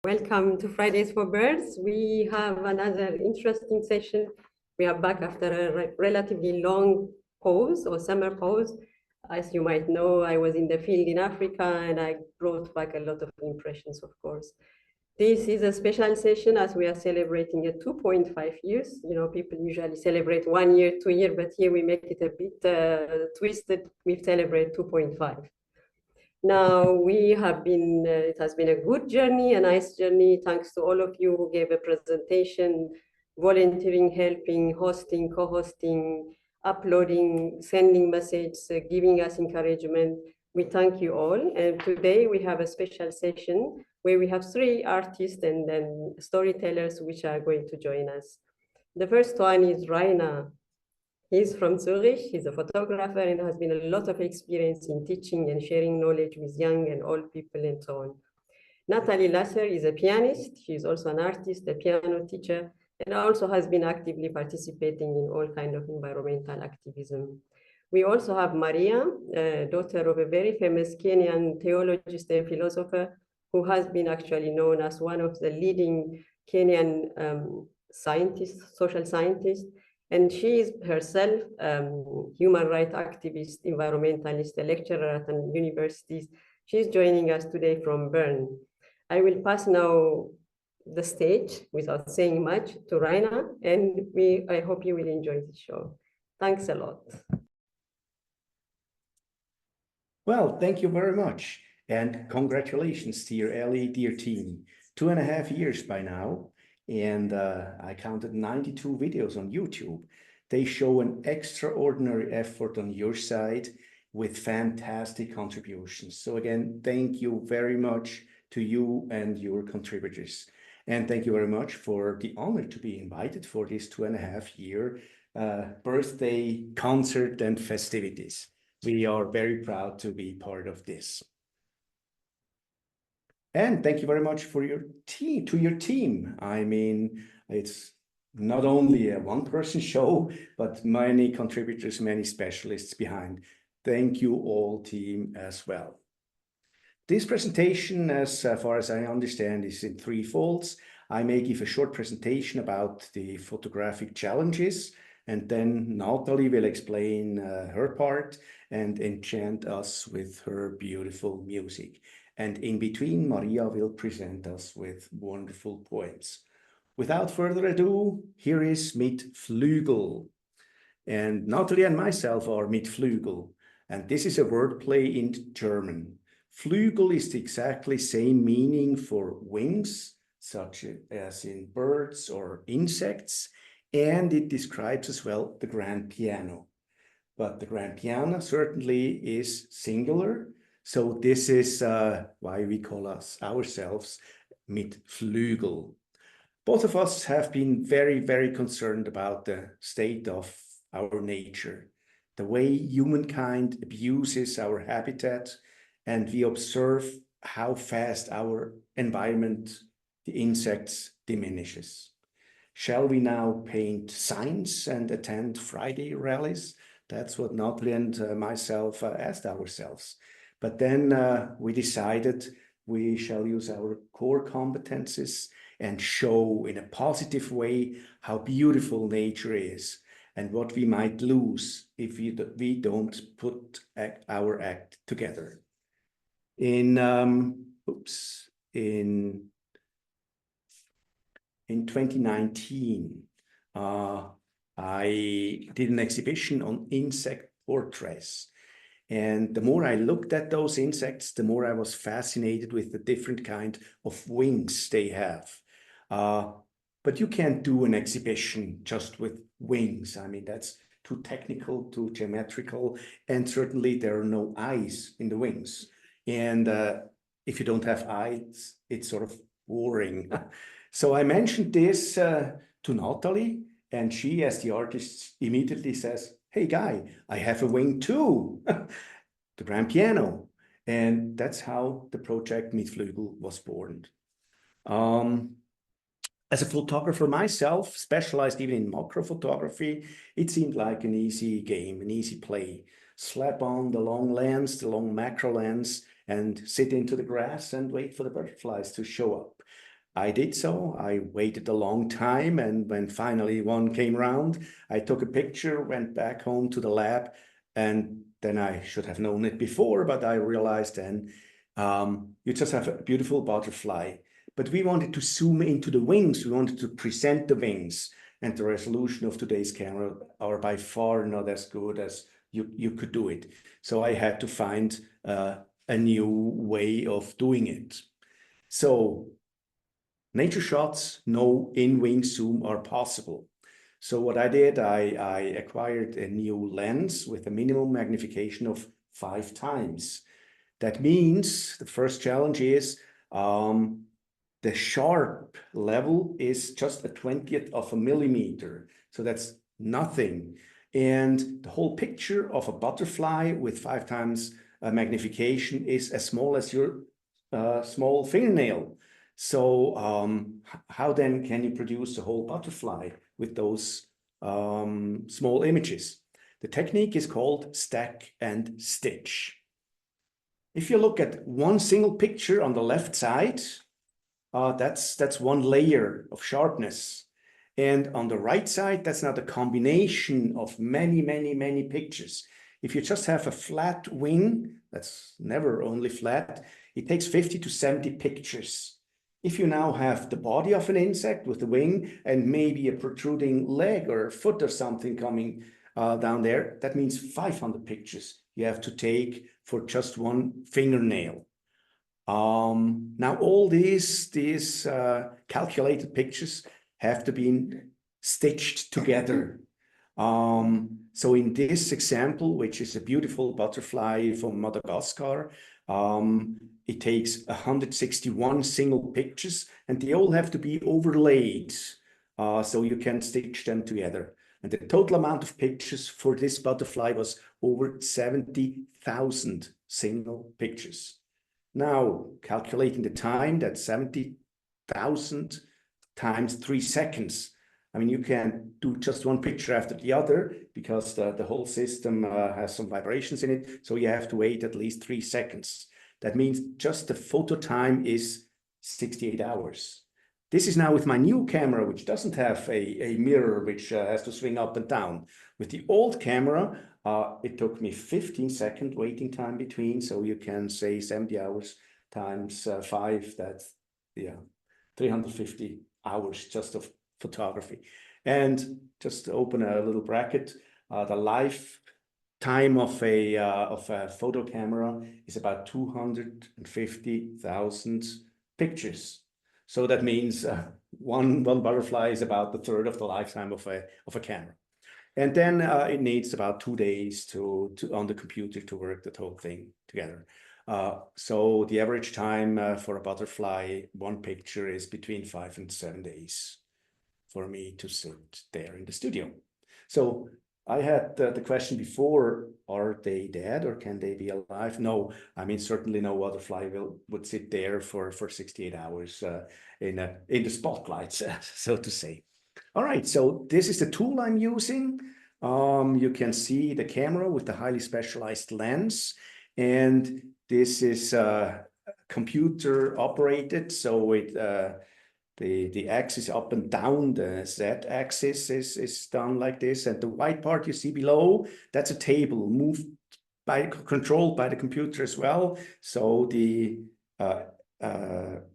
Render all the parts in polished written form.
Welcome to Fridays for Birds. We have another interesting session. We are back after a relatively long pause or summer pause. As you might know, I was in the field in Africa and I brought back a lot of impressions, of course. This is a special session as we are celebrating a 2.5 years. You know, people usually celebrate 1 year, 2 year, but here we make it a bit twisted. We celebrate 2.5. Now it has been a good journey, a nice journey, thanks to all of you who gave a presentation, volunteering, helping, hosting, co-hosting, uploading, sending messages, giving us encouragement. We thank you all. And today we have a special session where we have 3 artists and then storytellers which are going to join us. The first one is Rainer. He's from Zurich. He's a photographer and has been a lot of experience in teaching and sharing knowledge with young and old people and so on. Nathalie Laesser is a pianist. She's also an artist, a piano teacher, and also has been actively participating in all kinds of environmental activism. We also have Maria, daughter of a very famous Kenyan theologist and philosopher who has been actually known as one of the leading Kenyan scientists, social scientists. And she is herself human rights activist, environmentalist, a lecturer at universities. She's joining us today from Bern. I will pass now the stage without saying much to Rainer, and I hope you will enjoy the show. Thanks a lot. Well, thank you very much. And congratulations, dear Ellie, dear team. 2.5 years by now. And I counted 92 videos on YouTube. They show an extraordinary effort on your side with fantastic contributions. So again, thank you very much to you and your contributors. And thank you very much for the honor to be invited for this 2.5-year birthday concert and festivities. We are very proud to be part of this. And thank you very much for your team. I mean, it's not only a one-person show, but many contributors, many specialists behind. Thank you all, team, as well. This presentation, as far as I understand, is in 3 folds. I may give a short presentation about the photographic challenges, and then Nathalie will explain her part and enchant us with her beautiful music. And in between, Maria will present us with wonderful poems. Without further ado, here is Mit Flügel. And Nathalie and myself are Mit Flügel. And this is a wordplay in German. Flügel is the exactly same meaning for wings, such as in birds or insects. And it describes as well the grand piano. But the grand piano certainly is singular. So this is why we call ourselves Mit Flügel. Both of us have been very, very concerned about the state of our nature, the way humankind abuses our habitat, and we observe how fast our environment, the insects, diminishes. Shall we now paint signs and attend Friday rallies? That's what Nathalie and myself asked ourselves. But then we decided we shall use our core competences and show in a positive way how beautiful nature is and what we might lose if we don't put our act together. In 2019, I did an exhibition on insect portraits. And the more I looked at those insects, the more I was fascinated with the different kind of wings they have. But you can't do an exhibition just with wings. I mean, that's too technical, too geometrical, and certainly there are no eyes in the wings. And if you don't have eyes, it's sort of boring. So I mentioned this to Nathalie, and she, as the artist, immediately says, "Hey, guy, I have a wing too." The grand piano. And that's how the project Mit Flügel was born. As a photographer myself, specialized even in macro-photography, it seemed like an easy game, an easy play. Slap on the long lens, the long macro lens, and sit into the grass and wait for the butterflies to show up. I did so. I waited a long time, and when finally one came around, I took a picture, went back home to the lab, and then I should have known it before, but I realized then you just have a beautiful butterfly. But we wanted to zoom into the wings. We wanted to present the wings, and the resolution of today's camera are by far not as good as you could do it. So I had to find a new way of doing it. So nature shots, no in-wing zoom are possible. So what I did, I acquired a new lens with a minimum magnification of 5 times. That means the first challenge is the sharp level is just a 20th of a millimeter. So that's nothing. And the whole picture of a butterfly with 5 times magnification is as small as your small fingernail. So how then can you produce a whole butterfly with those small images? The technique is called stack and stitch. If you look at one single picture on the left side, that's one layer of sharpness. And on the right side, that's now the combination of many pictures. If you just have a flat wing, that's never only flat, it takes 50 to 70 pictures. If you now have the body of an insect with the wing and maybe a protruding leg or foot or something coming down there, that means 500 pictures you have to take for just one fingernail. Now all these calculated pictures have to be stitched together. So in this example, which is a beautiful butterfly from Madagascar, it takes 161 single pictures, and they all have to be overlaid, so you can stitch them together. And the total amount of pictures for this butterfly was over 70,000 single pictures. Now, calculating the time, that's 70,000 times 3 seconds. I mean, you can do just one picture after the other because the whole system has some vibrations in it. So you have to wait at least 3 seconds. That means just the photo time is 68 hours. This is now with my new camera, which doesn't have a mirror, which has to swing up and down. With the old camera, it took me 15 second waiting time between. So you can say 70 hours times 5, that's 350 hours just of photography. And just to open a little bracket, the lifetime of a photo camera is about 250,000 pictures. So that means one butterfly is about the third of the lifetime of a camera. And then it needs about 2 days to on the computer to work the whole thing together. So the average time for a butterfly, one picture, is between 5 and 7 days for me to sit there in the studio. So I had the question before, are they dead or can they be alive? No, I mean, certainly no butterfly would sit there for 68 hours in the spotlights, so to say. All right, so this is the tool I'm using. You can see the camera with the highly specialized lens, and this is computer operated, so it the axis up and down, the z-axis is done like this, and the white part you see below, that's a table controlled by the computer as well. So the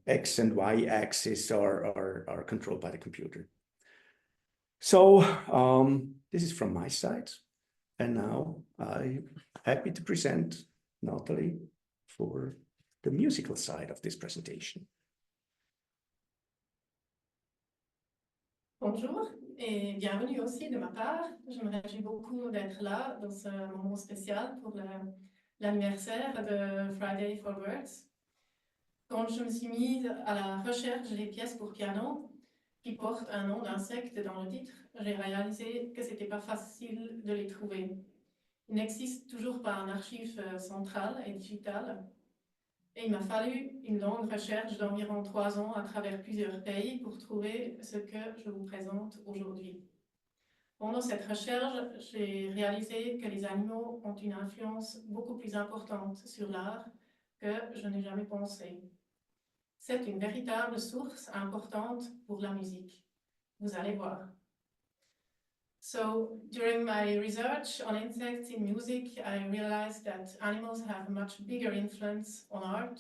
x and y axis are controlled by the computer. So this is from my side, and now I'm happy to present Nathalie for the musical side of this presentation. Bonjour et bienvenue aussi de ma part. Je me réjouis beaucoup d'être là dans ce moment spécial pour l'anniversaire de Fridays4Birds. Quand je me suis mise à la recherche des pièces pour piano qui portent un nom d'insecte dans le titre, j'ai réalisé que ce n'était pas facile de les trouver. Il n'existe toujours pas un archive central et digital. Et il m'a fallu une longue recherche d'environ 3 ans à travers plusieurs pays pour trouver ce que je vous présente aujourd'hui. Pendant cette recherche, j'ai réalisé que les animaux ont une influence beaucoup plus importante sur l'art que je n'ai jamais pensé. C'est une véritable source importante pour la musique. Vous allez voir. So, during my research on insects in music, I realized that animals have a much bigger influence on art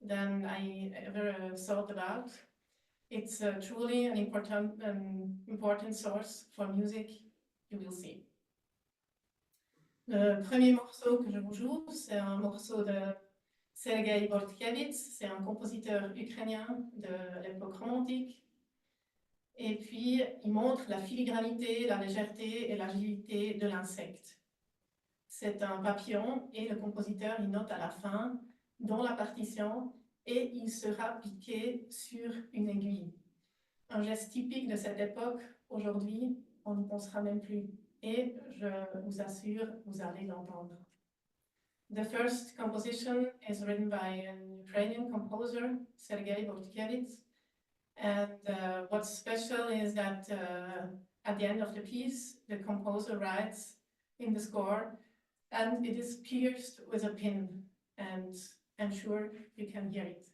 than I ever thought about. It's truly an important source for music, you will see. Le premier morceau que je vous joue, c'est un morceau de Sergej Bortkiewitz, c'est un compositeur ukrainien de l'époque romantique. Et puis, il montre la filigranité, la légèreté et l'agilité de l'insecte. C'est un papillon et le compositeur, il note à la fin, dans la partition, et il sera piqué sur une aiguille. Un geste typique de cette époque, aujourd'hui, on n'y pensera même plus. Et je vous assure, vous allez l'entendre. The first composition is written by an Ukrainian composer, Sergej Bortkiewitz. And what's special is that at the end of the piece, the composer writes in the score, and it is pierced with a pin. And I'm sure you can hear it.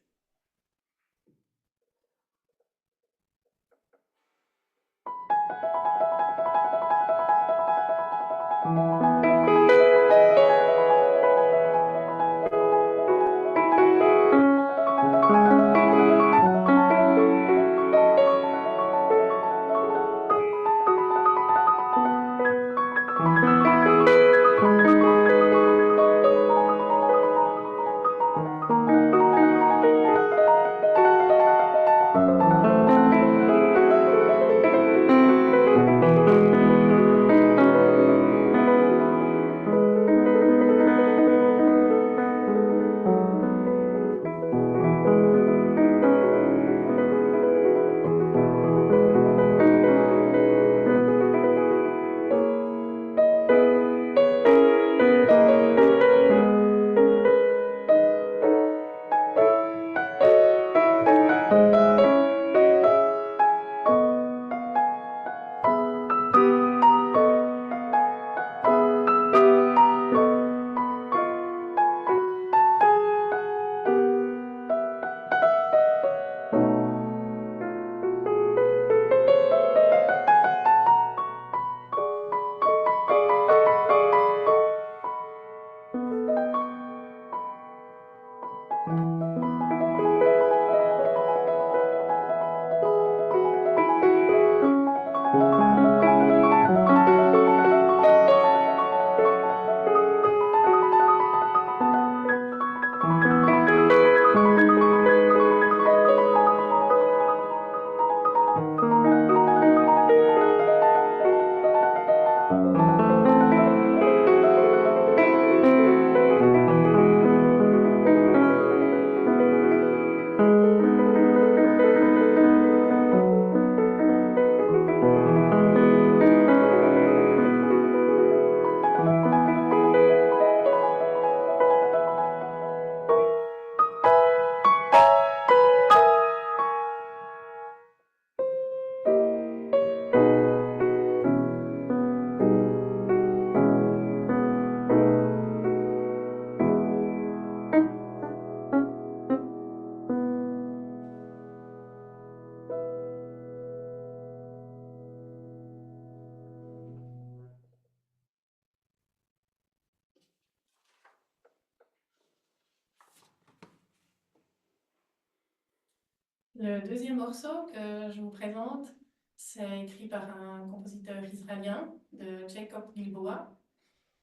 Le deuxième morceau que je vous présente, c'est écrit par un compositeur israélien de Jacob Gilboa.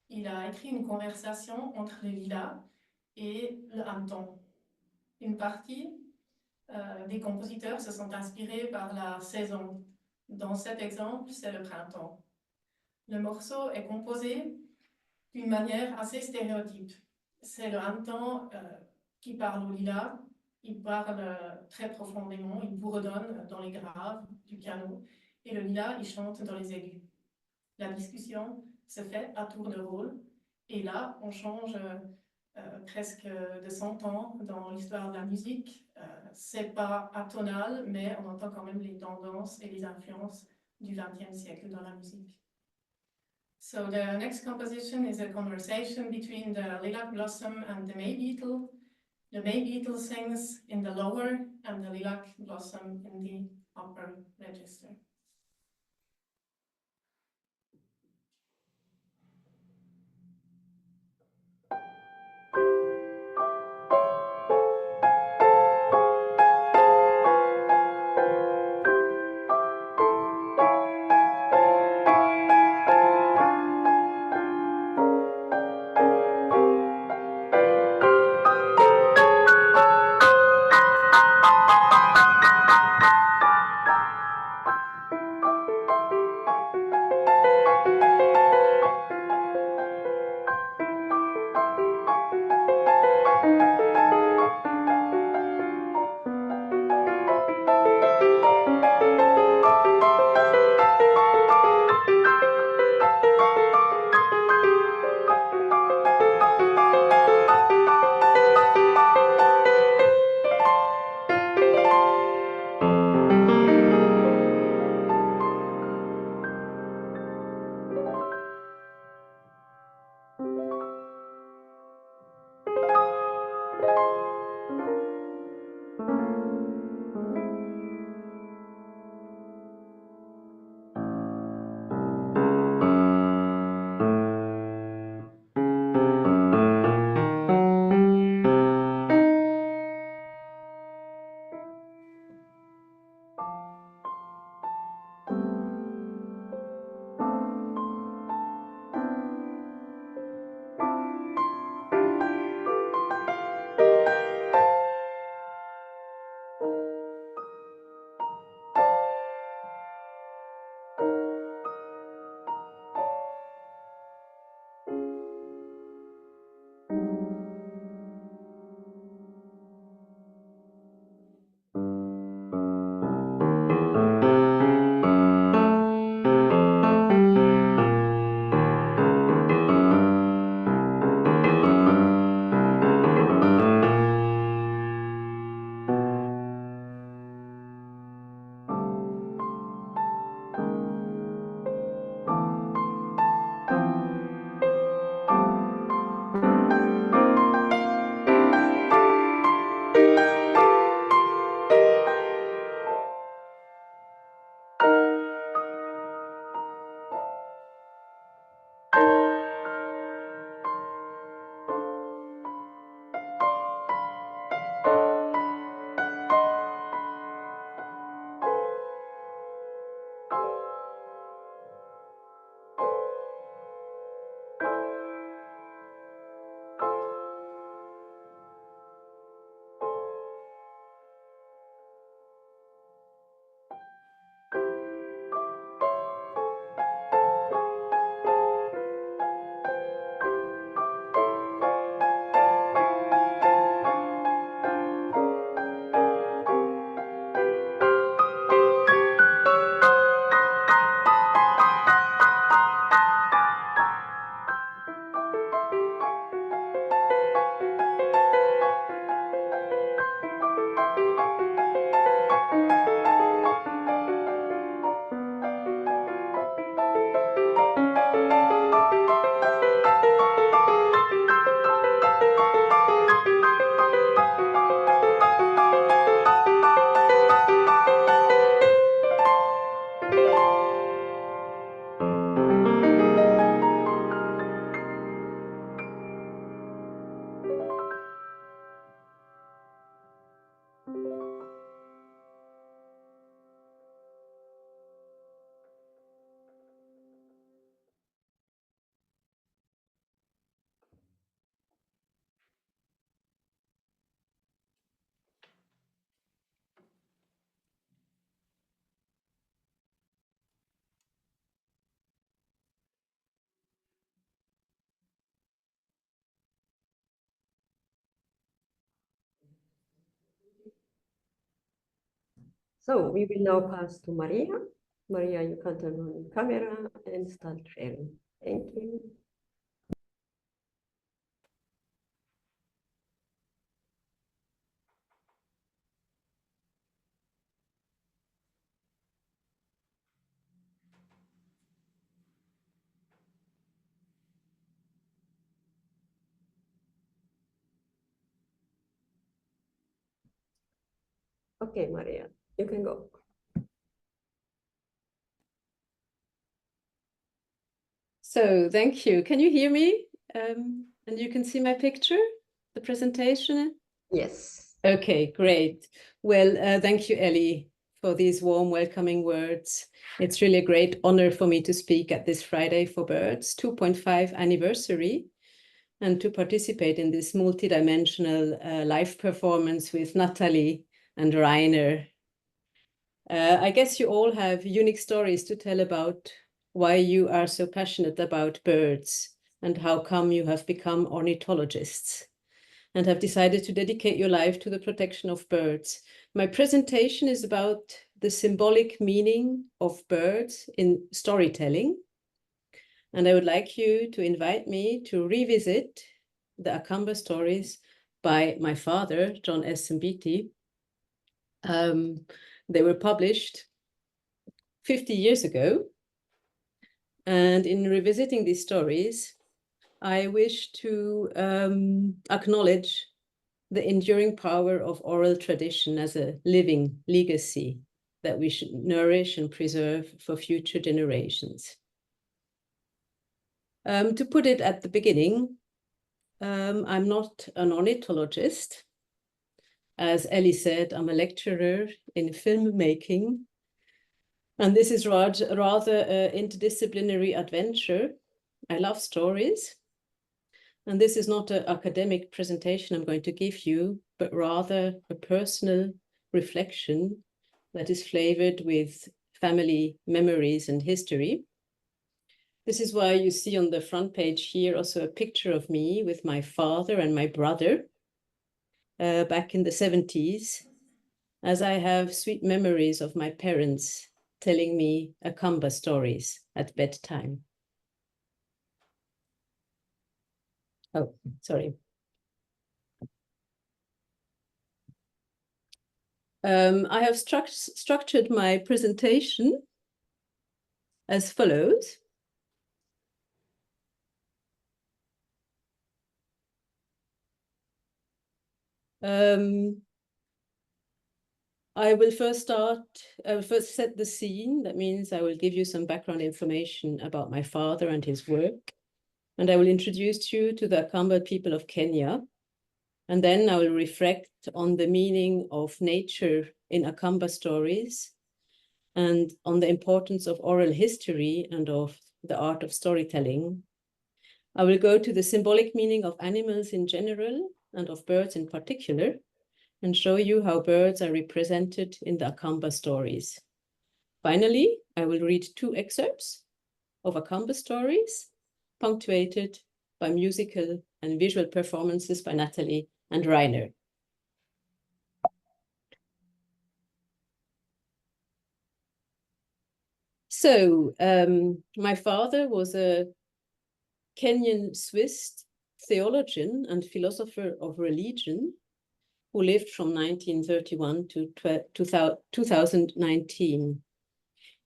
Il a écrit une conversation entre le lilas et le hanneton. Une partie des compositeurs se sont inspirés par la saison. Dans cet exemple, c'est le printemps. Le morceau est composé d'une manière assez stéréotype. C'est le hanneton qui parle au lilas. Il parle très profondément, il bourdonne dans les graves du piano, et le lilas, il chante dans les aigus. La discussion se fait à tour de rôle, et là, on change presque de 100 ans dans l'histoire de la musique. C'est pas atonal, mais on entend quand même les tendances et les influences du XXe siècle dans la musique. So the next composition is a conversation between the lilac blossom and the may beetle. the bay beetle sings in the lower and the lilac blossom in the upper register. So we will now pass to Maria. Maria, you can turn on your camera and start sharing. Thank you. Okay, Maria, you can go. So thank you. Can you hear me? And you can see my picture, the presentation? Yes. Okay, great. Well, thank you, Ellie, for these warm, welcoming words. It's really a great honor for me to speak at this Friday for Birds 2.5 anniversary and to participate in this multidimensional live performance with Nathalie and Rainer. I guess you all have unique stories to tell about why you are so passionate about birds and how come you have become ornithologists and have decided to dedicate your life to the protection of birds. My presentation is about the symbolic meaning of birds in storytelling. And I would like you to invite me to revisit the Akamba Stories by my father, John S. Mbiti. They were published 50 years ago. And in revisiting these stories, I wish to acknowledge the enduring power of oral tradition as a living legacy that we should nourish and preserve for future generations. To put it at the beginning, I'm not an ornithologist. As Ellie said, I'm a lecturer in filmmaking. And this is rather an interdisciplinary adventure. I love stories. And this is not an academic presentation I'm going to give you, but rather a personal reflection that is flavored with family memories and history. This is why you see on the front page here also a picture of me with my father and my brother back in the 70s, as I have sweet memories of my parents telling me Akamba stories at bedtime. Oh, sorry. I have structured my presentation as follows. I will first set the scene. That means I will give you some background information about my father and his work. And I will introduce you to the Akamba people of Kenya. And then I will reflect on the meaning of nature in Akamba stories and on the importance of oral history and of the art of storytelling. I will go to the symbolic meaning of animals in general and of birds in particular, and show you how birds are represented in the Akamba stories. Finally, I will read 2 excerpts of Akamba stories, punctuated by musical and visual performances by Nathalie and Rainer. So, my father was a Kenyan-Swiss theologian and philosopher of religion who lived from 1931 to 2019.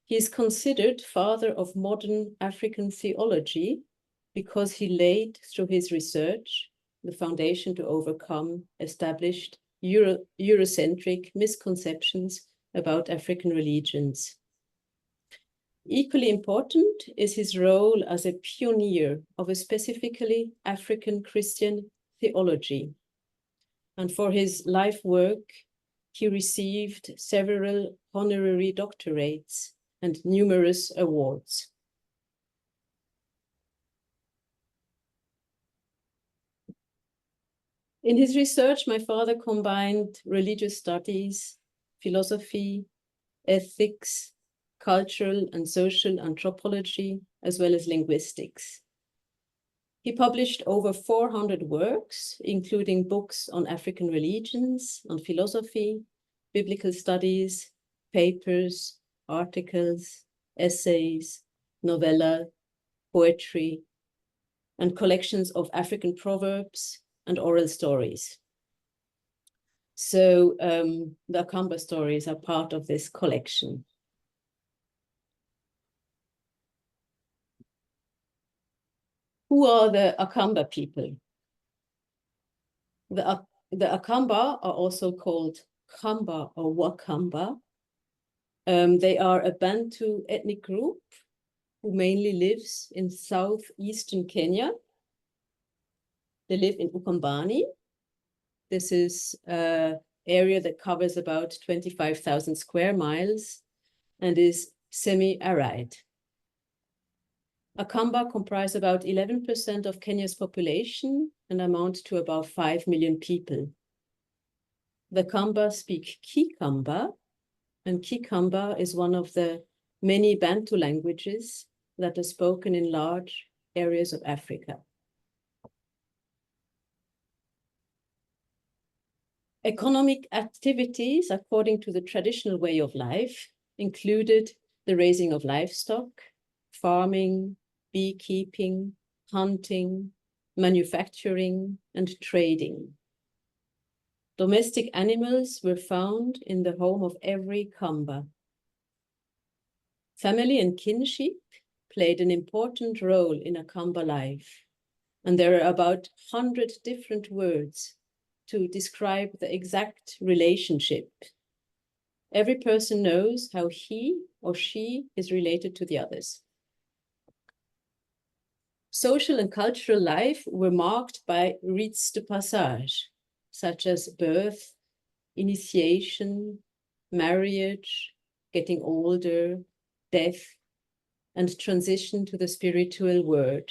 He is considered father of modern African theology because he laid, through his research, the foundation to overcome established Eurocentric misconceptions about African religions. Equally important is his role as a pioneer of a specifically African Christian theology. And for his life work, he received several honorary doctorates and numerous awards. In his research, my father combined religious studies, philosophy, ethics, cultural and social anthropology, as well as linguistics. He published over 400 works, including books on African religions, on philosophy, biblical studies, papers, articles, essays, novella, poetry, and collections of African proverbs and oral stories. So the Akamba stories are part of this collection. Who are the Akamba people? The Akamba are also called Kamba or Wakamba. They are a Bantu ethnic group who mainly lives in southeastern Kenya. They live in Ukambani. This is an area that covers about 25,000 square miles and is semi-arid. Akamba comprise about 11% of Kenya's population and amount to about 5 million people. The Kamba speak Kikamba, and Kikamba is one of the many Bantu languages that are spoken in large areas of Africa. Economic activities, according to the traditional way of life, included the raising of livestock, farming, beekeeping, hunting, manufacturing, and trading. Domestic animals were found in the home of every Kamba. Family and kinship played an important role in a Kamba life, and there are about 100 different words to describe the exact relationship. Every person knows how he or she is related to the others. Social and cultural life were marked by rites de passage, such as birth, initiation, marriage, getting older, death, and transition to the spiritual world.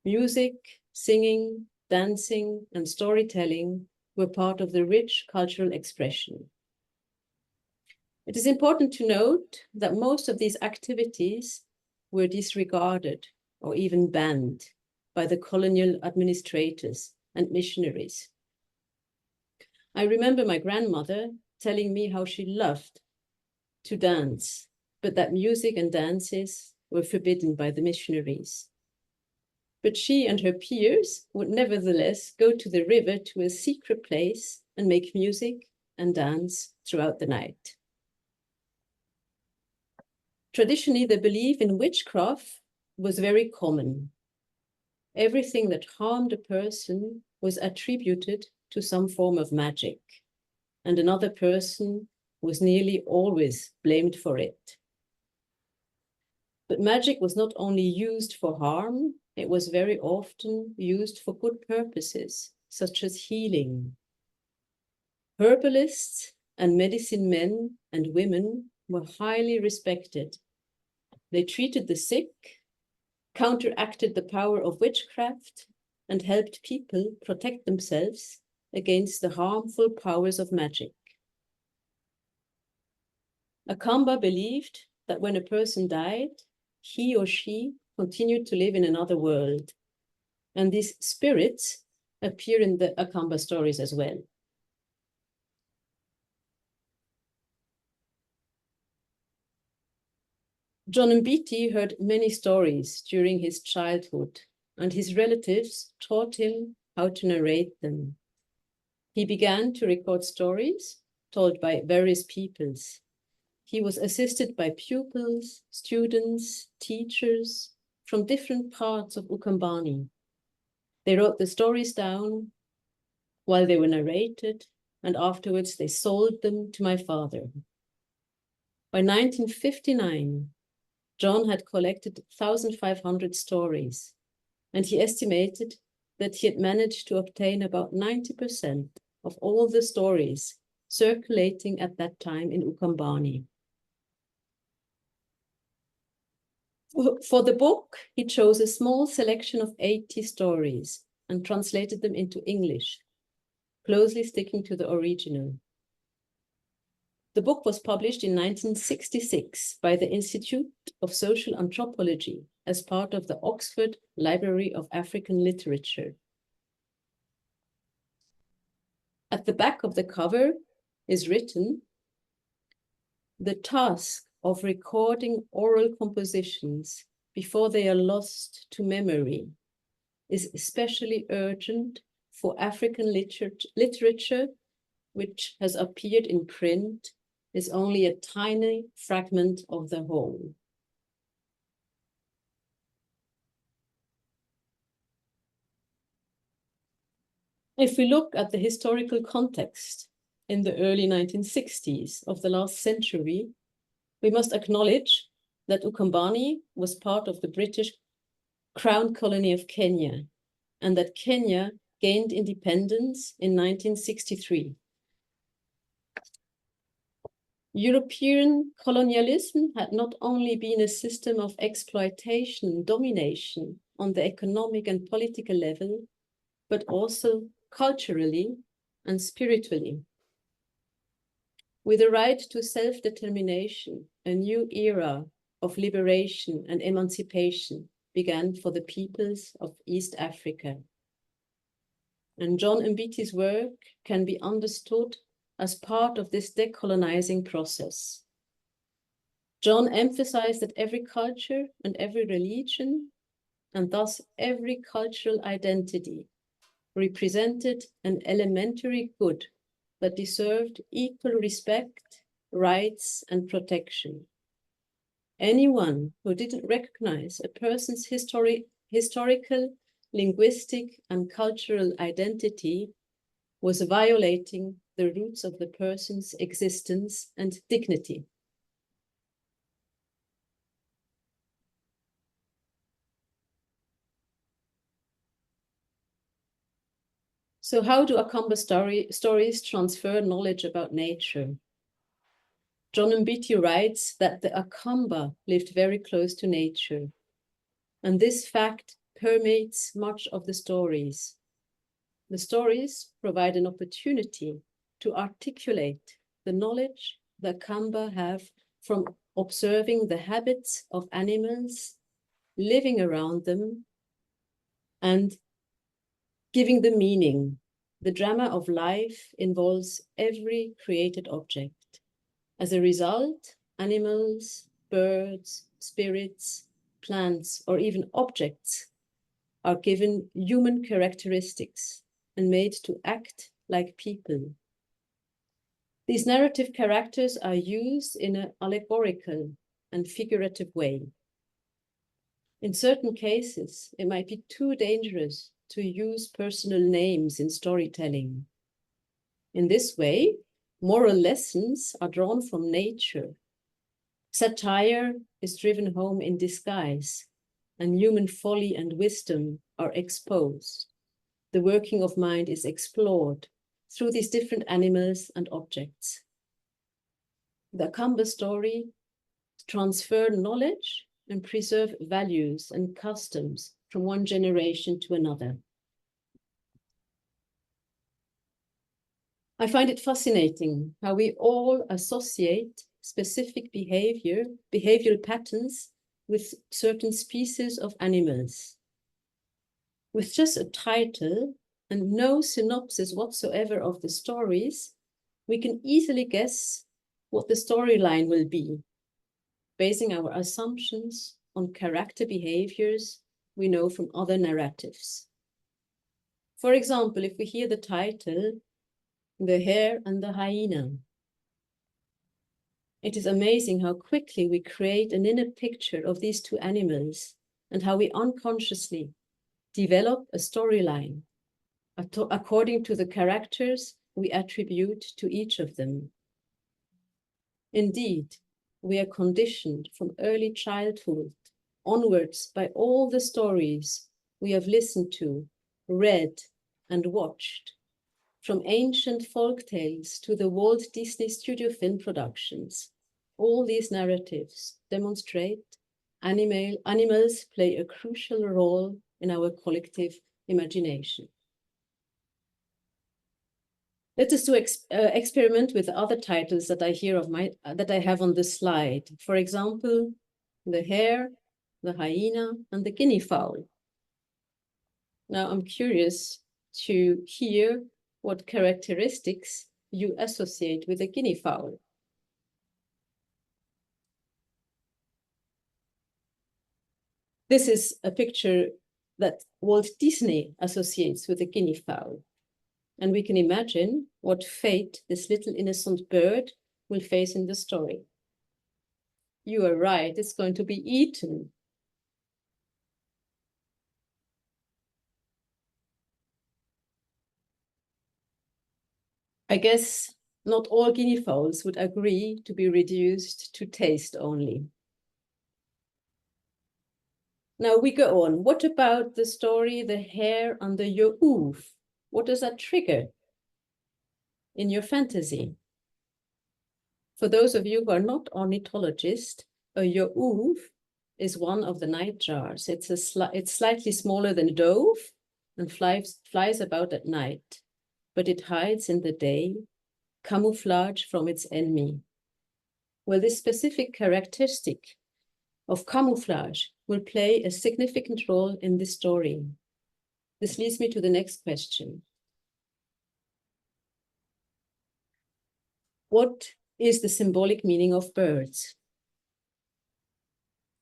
Music, singing, dancing, and storytelling were part of the rich cultural expression. It is important to note that most of these activities were disregarded or even banned by the colonial administrators and missionaries. I remember my grandmother telling me how she loved to dance, but that music and dances were forbidden by the missionaries. But she and her peers would nevertheless go to the river to a secret place and make music and dance throughout the night. Traditionally, the belief in witchcraft was very common. Everything that harmed a person was attributed to some form of magic, and another person was nearly always blamed for it. But magic was not only used for harm, it was very often used for good purposes, such as healing. Herbalists and medicine men and women were highly respected. They treated the sick, counteracted the power of witchcraft, and helped people protect themselves against the harmful powers of magic. Akamba believed that when a person died, he or she continued to live in another world, and these spirits appear in the Akamba stories as well. John Mbiti heard many stories during his childhood, and his relatives taught him how to narrate them. He began to record stories told by various peoples. He was assisted by pupils, students, teachers from different parts of Ukambani. They wrote the stories down while they were narrated, and afterwards they sold them to my father. By 1959, John had collected 1,500 stories, and he estimated that he had managed to obtain about 90% of all the stories circulating at that time in Ukambani. For the book, he chose a small selection of 80 stories and translated them into English, closely sticking to the original. The book was published in 1966 by the Institute of Social Anthropology as part of the Oxford Library of African Literature. At the back of the cover is written, "The task of recording oral compositions before they are lost to memory is especially urgent for African literature, which has appeared in print, is only a tiny fragment of the whole." If we look at the historical context, in the early 1960s of the last century, we must acknowledge that Ukambani was part of the British Crown Colony of Kenya, and that Kenya gained independence in 1963. European colonialism had not only been a system of exploitation and domination on the economic and political level, but also culturally and spiritually. With the right to self-determination, a new era of liberation and emancipation began for the peoples of East Africa. And John Mbiti's work can be understood as part of this decolonizing process. John emphasized that every culture and every religion, and thus every cultural identity, represented an elementary good that deserved equal respect, rights, and protection. Anyone who didn't recognize a person's historical, linguistic, and cultural identity was violating the roots of the person's existence and dignity. So how do Akamba stories transfer knowledge about nature? John Mbiti writes that the Akamba lived very close to nature, and this fact permeates much of the stories. The stories provide an opportunity to articulate the knowledge the Akamba have from observing the habits of animals, living around them, and giving the meaning. The drama of life involves every created object. As a result, animals, birds, spirits, plants, or even objects are given human characteristics and made to act like people. These narrative characters are used in an allegorical and figurative way. In certain cases, it might be too dangerous to use personal names in storytelling. In this way, moral lessons are drawn from nature. Satire is driven home in disguise, and human folly and wisdom are exposed. The working of mind is explored through these different animals and objects. The Akamba story transfer knowledge and preserve values and customs from one generation to another. I find it fascinating how we all associate specific behavioral patterns with certain species of animals. With just a title and no synopsis whatsoever of the stories, we can easily guess what the storyline will be, basing our assumptions on character behaviors we know from other narratives. For example, if we hear the title, The Hare and the Hyena, it is amazing how quickly we create an inner picture of these two animals and how we unconsciously develop a storyline according to the characters we attribute to each of them. Indeed, we are conditioned from early childhood onwards by all the stories we have listened to, read, and watched, from ancient folk tales to the Walt Disney Studio film productions. All these narratives demonstrate animals play a crucial role in our collective imagination. Let us do experiment with other titles that I have on the slide. For example, the hare, the hyena, and the guinea fowl. Now I'm curious to hear what characteristics you associate with a guinea fowl. This is a picture that Walt Disney associates with a guinea fowl. And we can imagine what fate this little innocent bird will face in the story. You are right, it's going to be eaten. I guess not all guinea fowls would agree to be reduced to taste only. Now we go on. What about the story, The Hare under Your Hoof? What does that trigger in your fantasy? For those of you who are not ornithologists, a Yo'uv is one of the nightjars. It's slightly smaller than a dove and flies about at night, but it hides in the day, camouflage from its enemy. Well, this specific characteristic of camouflage will play a significant role in this story. This leads me to the next question. What is the symbolic meaning of birds?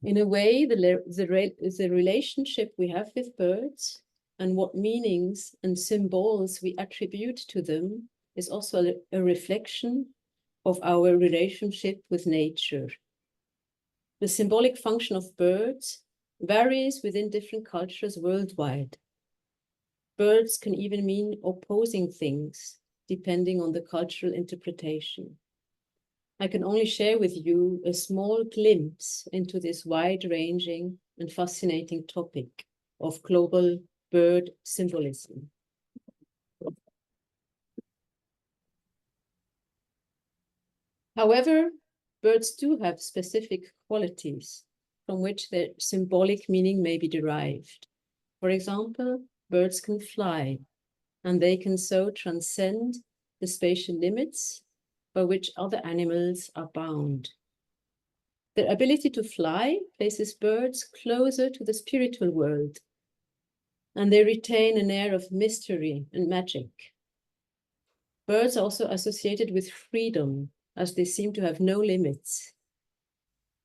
In a way, the relationship we have with birds and what meanings and symbols we attribute to them is also a reflection of our relationship with nature. The symbolic function of birds varies within different cultures worldwide. Birds can even mean opposing things, depending on the cultural interpretation. I can only share with you a small glimpse into this wide-ranging and fascinating topic of global bird symbolism. However, birds do have specific qualities from which their symbolic meaning may be derived. For example, birds can fly, and they can so transcend the spatial limits by which other animals are bound. Their ability to fly places birds closer to the spiritual world, and they retain an air of mystery and magic. Birds are also associated with freedom, as they seem to have no limits.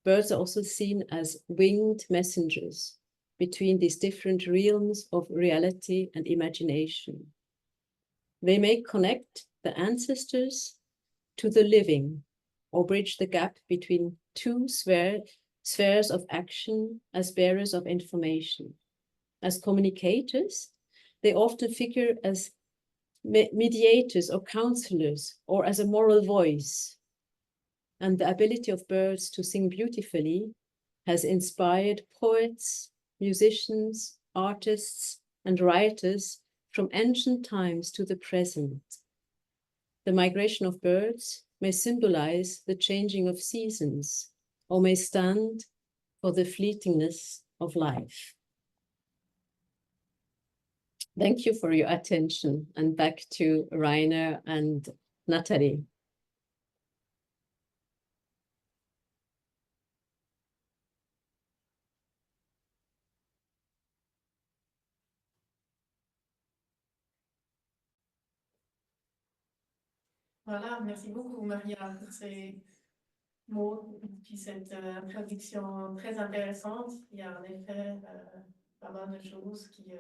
Birds are also seen as winged messengers between these different realms of reality and imagination. They may connect the ancestors to the living, or bridge the gap between two spheres of action as bearers of information. As communicators, they often figure as mediators or counselors, or as a moral voice. And the ability of birds to sing beautifully has inspired poets, musicians, artists, and writers from ancient times to the present. The migration of birds may symbolize the changing of seasons, or may stand for the fleetingness of life. Thank you for your attention, and back to Rainer and Nathalie. Voilà, merci beaucoup Maria pour ces mots et puis cette traduction très intéressante. Il y a en effet pas mal de choses qui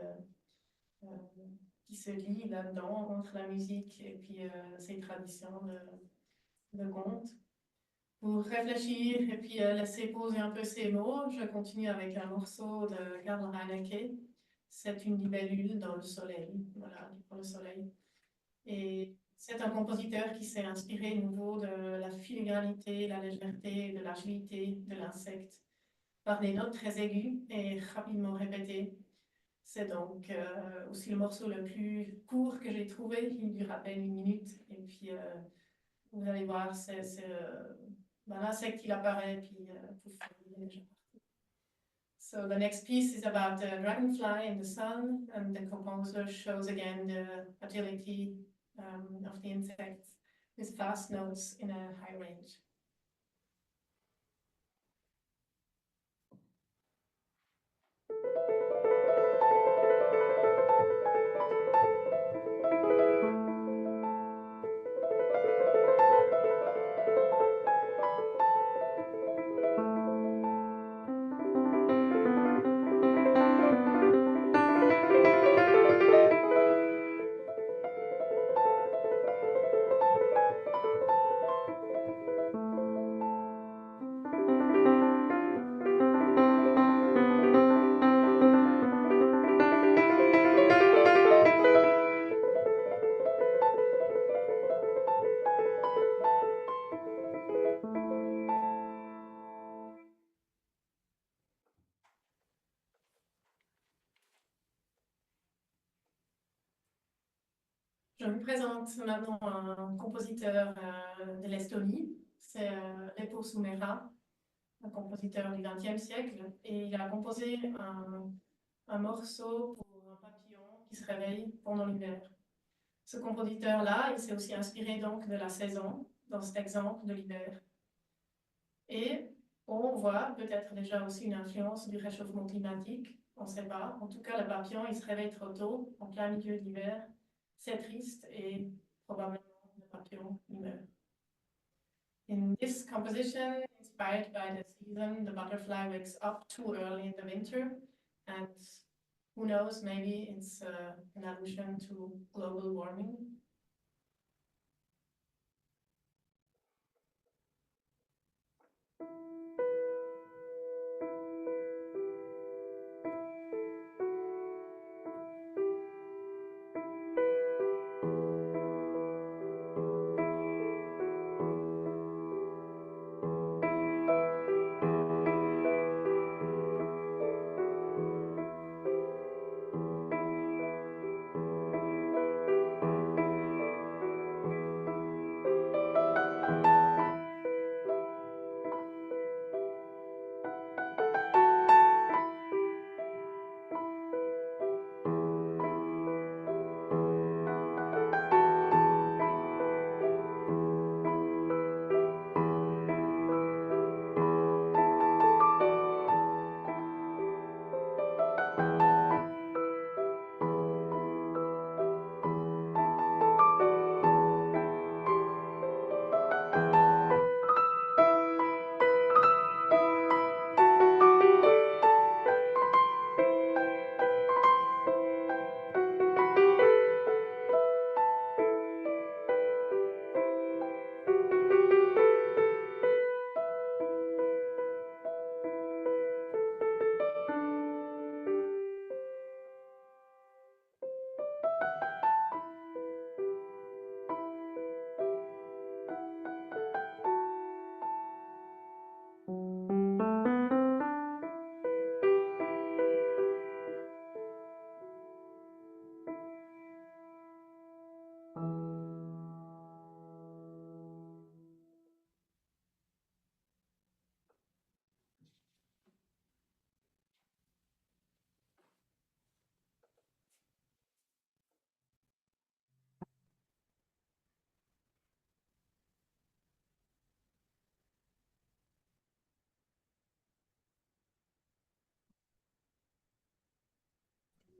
se lient là-dedans entre la musique et puis ces traditions de contes. Pour réfléchir et puis laisser poser un peu ces mots, je continue avec un morceau de Karl Reinecke. C'est une libellule dans le soleil, voilà, dans le soleil. Et c'est un compositeur qui s'est inspiré de nouveau de la filigranité, la légèreté, de l'agilité de l'insecte par des notes très aiguës et rapidement répétées. C'est donc aussi le morceau le plus court que j'ai trouvé, il dure à peine 1 minute. Et puis vous allez voir, c'est l'insecte qui apparaît, puis pouf, il est déjà parti. So the next piece is about a dragonfly in the sun, and the composer shows again the agility of the insects with fast notes in a high range. vous présente maintenant un compositeur de l'Estonie, c'est Repo Soumera, un compositeur du XXe siècle, et il a composé un morceau pour un papillon qui se réveille pendant l'hiver. Ce compositeur-là, il s'est aussi inspiré donc de la saison, dans cet exemple de l'hiver. Et on voit peut-être déjà aussi une influence du réchauffement climatique, on ne sait pas. En tout cas, le papillon, il se réveille trop tôt, en plein milieu de l'hiver. C'est triste et probablement le papillon meurt. In this composition, inspired by the season, the butterfly wakes up too early in the winter, and who knows, maybe it's an allusion to global warming.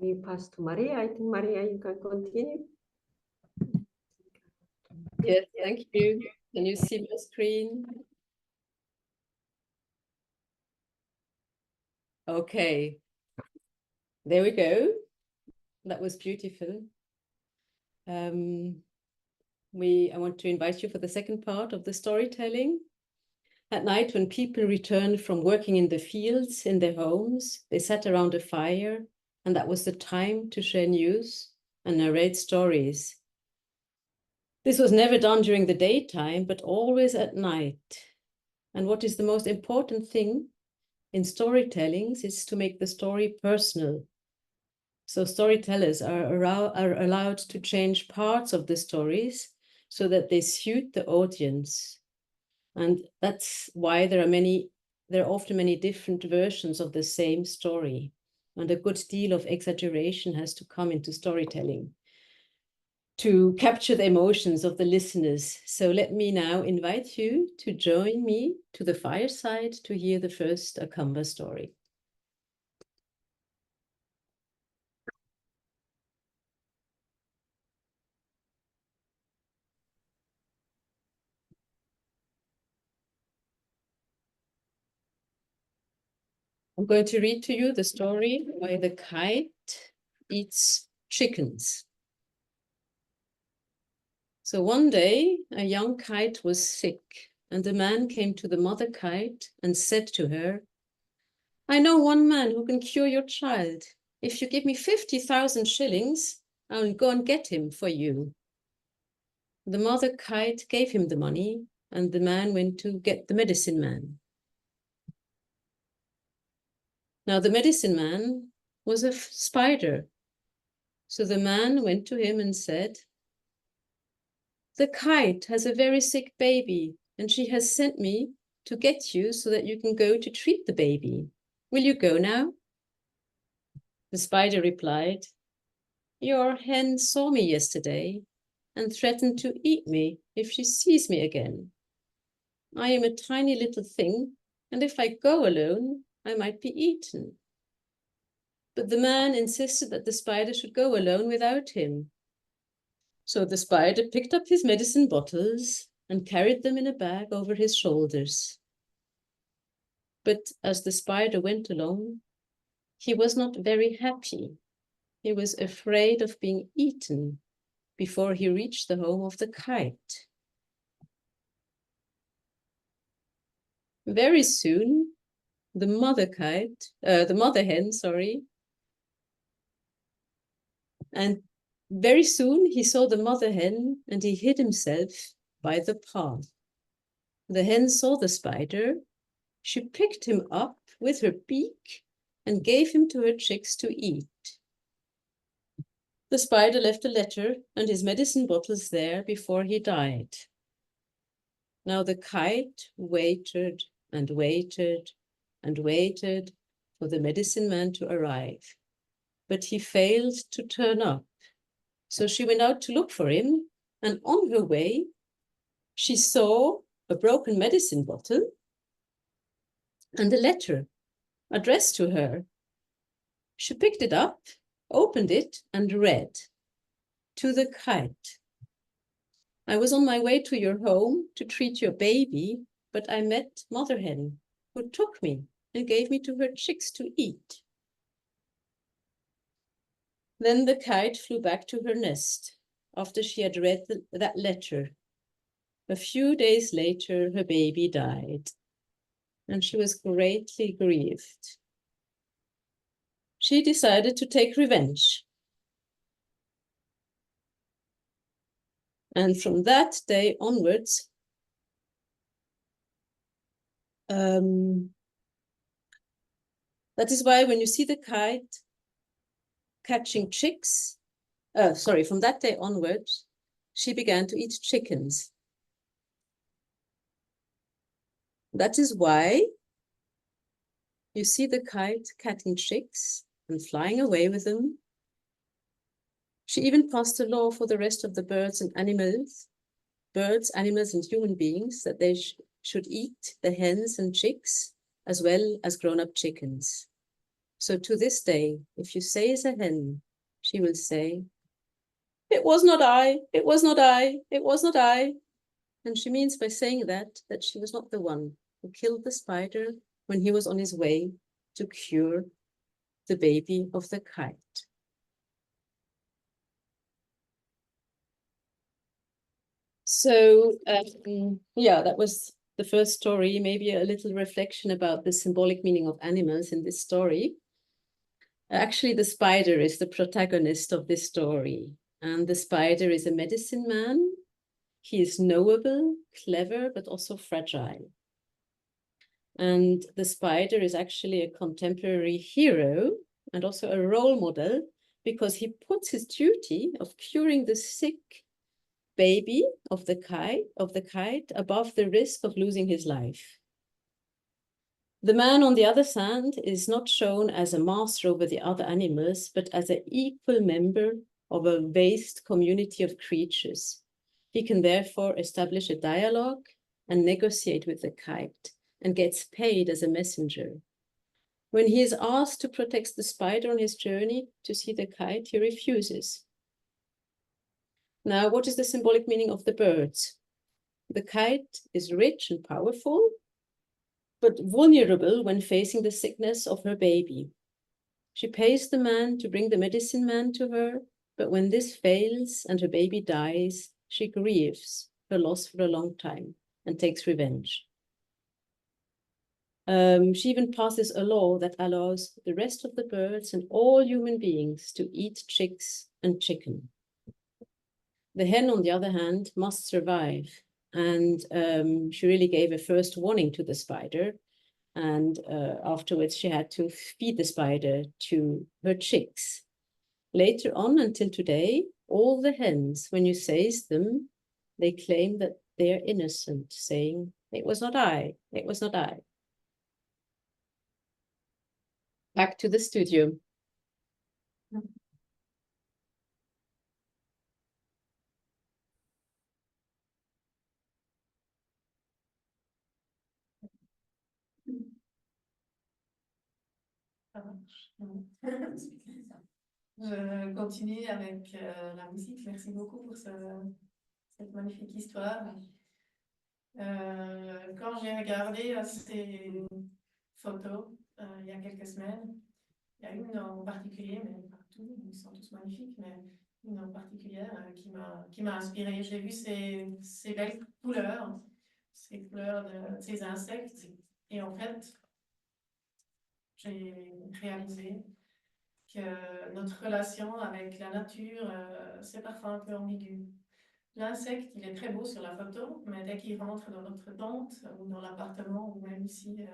We pass to Maria. I think, Maria, you can continue. Yes, thank you. Can you see my screen? Okay, there we go. That was beautiful. I want to invite you for the second part of the storytelling. At night, when people returned from working in the fields, in their homes, they sat around a fire, and that was the time to share news and narrate stories. This was never done during the daytime, but always at night. And what is the most important thing in storytellings is to make the story personal. So storytellers are allowed to change parts of the stories so that they suit the audience. And that's why there are often many different versions of the same story. And a good deal of exaggeration has to come into storytelling to capture the emotions of the listeners. So let me now invite you to join me to the fireside to hear the first Akamba story. I'm going to read to you the story Why the Kite Eats Chickens. So one day, a young kite was sick, and the man came to the mother kite and said to her, "I know one man who can cure your child. If you give me 50,000 shillings, I'll go and get him for you." The mother kite gave him the money, and the man went to get the medicine man. Now the medicine man was a spider. So the man went to him and said, the kite has a very sick baby, and she has sent me to get you so that you can go to treat the baby. Will you go now? The spider replied, your hen saw me yesterday and threatened to eat me if she sees me again. I am a tiny little thing, and if I go alone, I might be eaten. But the man insisted that the spider should go alone without him. So the spider picked up his medicine bottles and carried them in a bag over his shoulders. But as the spider went along, he was not very happy. He was afraid of being eaten before he reached the home of the kite. Very soon, the mother hen, and very soon he saw the mother hen and he hid himself by the path. The hen saw the spider. She picked him up with her beak and gave him to her chicks to eat. The spider left a letter and his medicine bottles there before he died. Now the kite waited and waited and waited for the medicine man to arrive, but he failed to turn up. So she went out to look for him, and on her way, she saw a broken medicine bottle and a letter addressed to her. She picked it up, opened it, and read, to the kite. I was on my way to your home to treat your baby, but I met Mother Hen, who took me and gave me to her chicks to eat. Then the kite flew back to her nest after she had read that letter. A few days later, her baby died, and she was greatly grieved. She decided to take revenge. And from that day onwards, that is why when you see the kite catching chicks, from that day onwards, she began to eat chickens. That is why you see the kite catching chicks and flying away with them. She even passed a law for the rest of the birds, animals, and human beings, that they should eat the hens and chicks as well as grown-up chickens. So to this day, if you say as a hen, she will say, "It was not I, it was not I, it was not I." And she means by saying that she was not the one who killed the spider when he was on his way to cure the baby of the kite. So, that was the first story, maybe a little reflection about the symbolic meaning of animals in this story. Actually, the spider is the protagonist of this story. And the spider is a medicine man. He is knowable, clever, but also fragile. And the spider is actually a contemporary hero and also a role model, because he puts his duty of curing the sick baby of the kite above the risk of losing his life. The man, on the other hand, is not shown as a master over the other animals, but as an equal member of a vast community of creatures. He can therefore establish a dialogue and negotiate with the kite, and gets paid as a messenger. When he is asked to protect the spider on his journey to see the kite, he refuses. Now, what is the symbolic meaning of the birds? The kite is rich and powerful, but vulnerable when facing the sickness of her baby. She pays the man to bring the medicine man to her, but when this fails and her baby dies, she grieves her loss for a long time and takes revenge. She even passes a law that allows the rest of the birds and all human beings to eat chicks and chicken. The hen, on the other hand, must survive. And she really gave a first warning to the spider. And afterwards, she had to feed the spider to her chicks. Later on, until today, all the hens, when you seize them, they claim that they are innocent, saying, "It was not I, it was not I." Back to the studio. Ça marche. Je continue avec la musique. Merci beaucoup pour cette magnifique histoire. Quand j'ai regardé ces photos il y a quelques semaines, il y a une en particulier, mais partout, ils sont tous magnifiques, mais une en particulier qui m'a inspirée. J'ai vu ces belles couleurs, ces couleurs de ces insectes, et en fait, j'ai réalisé que notre relation avec la nature, c'est parfois un peu ambigu. L'insecte, il est très beau sur la photo, mais dès qu'il rentre dans notre tente ou dans l'appartement, ou même ici,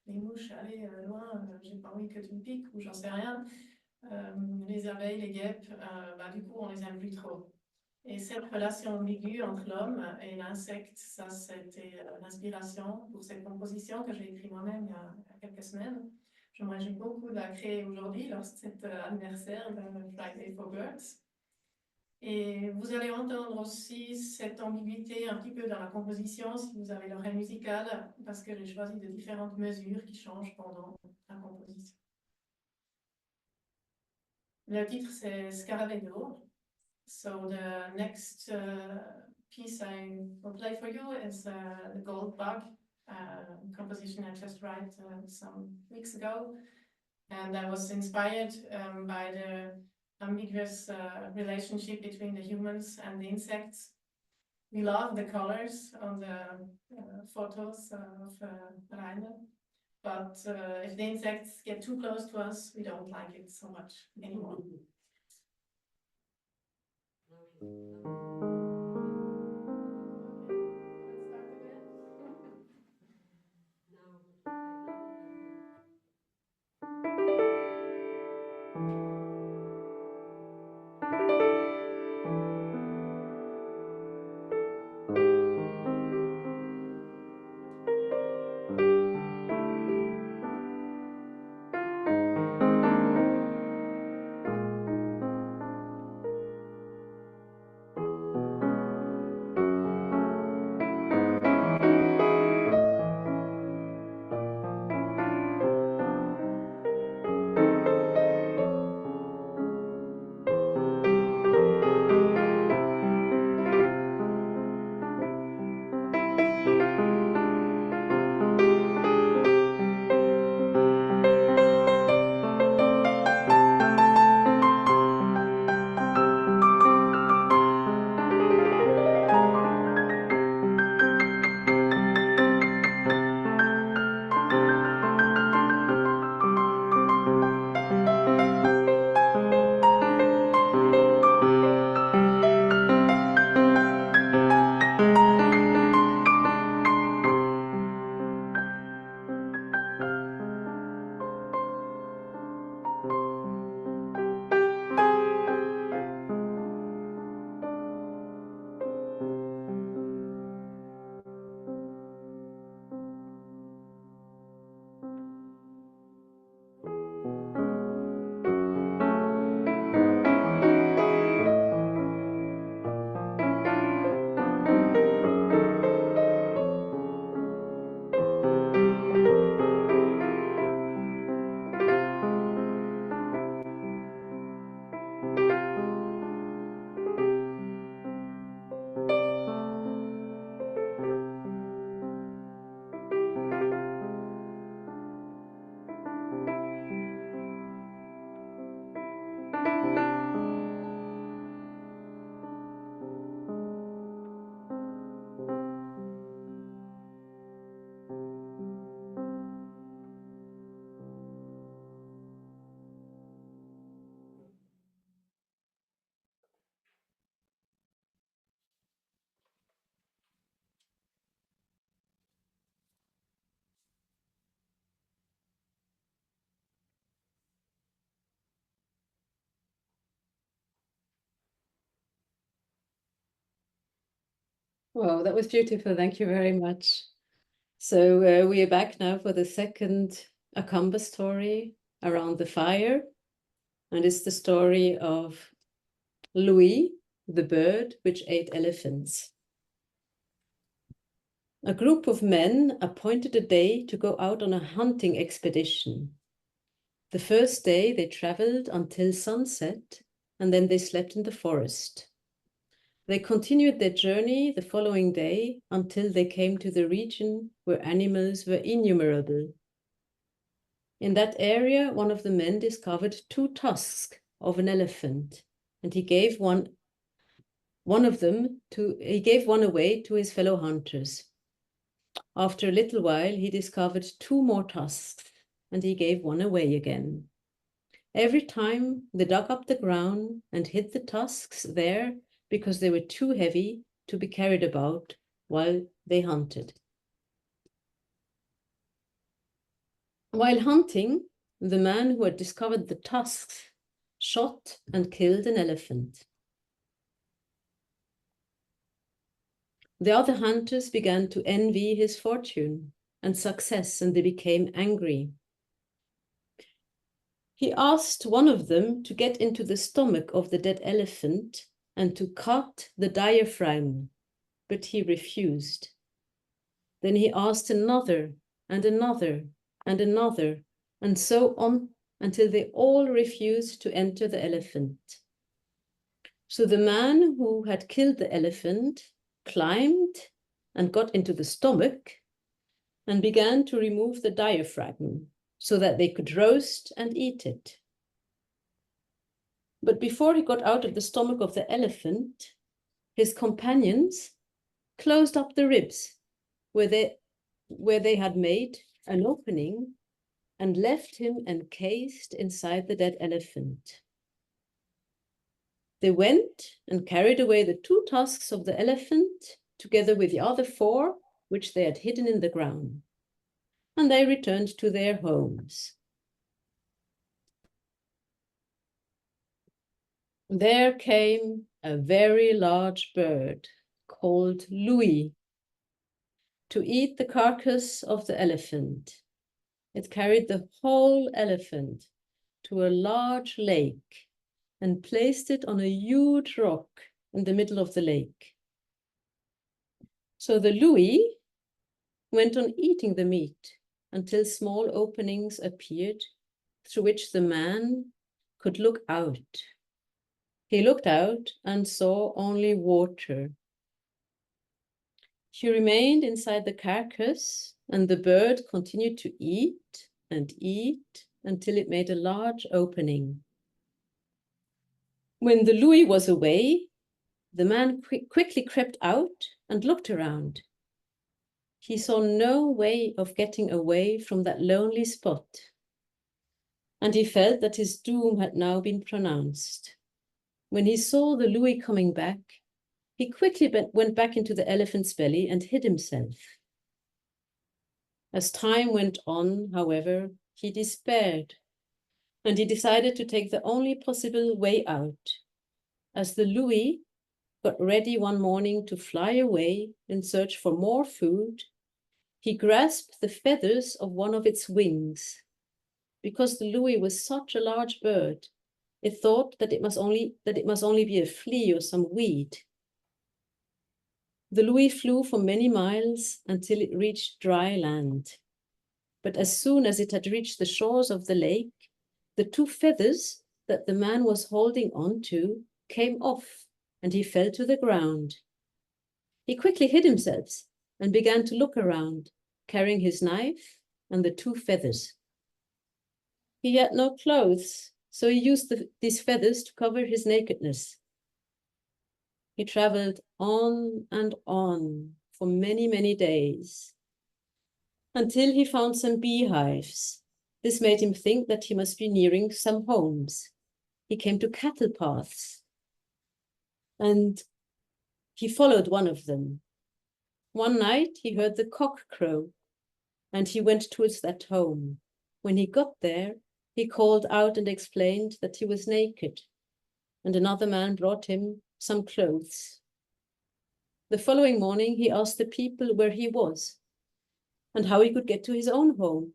les mouches, allez, loin, j'ai pas envie que tu me piques, ou j'en sais rien. Les abeilles, les guêpes, du coup, on les aime plus trop. Et cette relation ambiguë entre l'homme et l'insecte, ça, c'était l'inspiration pour cette composition que j'ai écrite moi-même il y a quelques semaines. J'aimerais beaucoup la créer aujourd'hui, lors de cet anniversaire de Fridays4Birds. Et vous allez entendre aussi cette ambiguïté un petit peu dans la composition si vous avez l'oreille musicale, parce que j'ai choisi de différentes mesures qui changent pendant la composition. Le titre, c'est Scaravello. So the next piece I will play for you is the Gold Bug, composition I just wrote some weeks ago. And I was inspired by the ambiguous relationship between the humans and the insects. We love the colors on the photos of Rainer, but if the insects get too close to us, we don't like it so much anymore. Wow, that was beautiful. Thank you very much. So we are back now for the second Akamba story, Around the Fire. And it's the story of Louis, the bird which ate elephants. A group of men appointed a day to go out on a hunting expedition. The first day they traveled until sunset, and then they slept in the forest. They continued their journey the following day until they came to the region where animals were innumerable. In that area, one of the men discovered 2 tusks of an elephant, and he gave one away to his fellow hunters. After a little while, he discovered 2 more tusks, and he gave one away again. Every time they dug up the ground and hid the tusks there because they were too heavy to be carried about while they hunted. While hunting, the man who had discovered the tusks shot and killed an elephant. The other hunters began to envy his fortune and success, and they became angry. He asked one of them to get into the stomach of the dead elephant and to cut the diaphragm, but he refused. Then he asked another and another and another, and so on until they all refused to enter the elephant. So the man who had killed the elephant climbed and got into the stomach and began to remove the diaphragm so that they could roast and eat it. But before he got out of the stomach of the elephant, his companions closed up the ribs where they had made an opening and left him encased inside the dead elephant. They went and carried away the 2 tusks of the elephant together with the other 4, which they had hidden in the ground, and they returned to their homes. There came a very large bird called Louis to eat the carcass of the elephant. It carried the whole elephant to a large lake and placed it on a huge rock in the middle of the lake. So the Louis went on eating the meat until small openings appeared through which the man could look out. He looked out and saw only water. He remained inside the carcass, and the bird continued to eat and eat until it made a large opening. When the Louis was away, the man quickly crept out and looked around. He saw no way of getting away from that lonely spot, and he felt that his doom had now been pronounced. When he saw the Louis coming back, he quickly went back into the elephant's belly and hid himself. As time went on, however, he despaired, and he decided to take the only possible way out. As the Louis got ready one morning to fly away in search for more food, he grasped the feathers of one of its wings. Because the Louis was such a large bird, it thought that it must only be a flea or some weed. The Louis flew for many miles until it reached dry land. But as soon as it had reached the shores of the lake, the 2 feathers that the man was holding on to came off, and he fell to the ground. He quickly hid himself and began to look around, carrying his knife and the 2 feathers. He had no clothes, so he used these feathers to cover his nakedness. He traveled on and on for many, many days, until he found some beehives. This made him think that he must be nearing some homes. He came to cattle paths, and he followed one of them. One night he heard the cock crow, and he went towards that home. When he got there, he called out and explained that he was naked, and another man brought him some clothes. The following morning, he asked the people where he was and how he could get to his own home.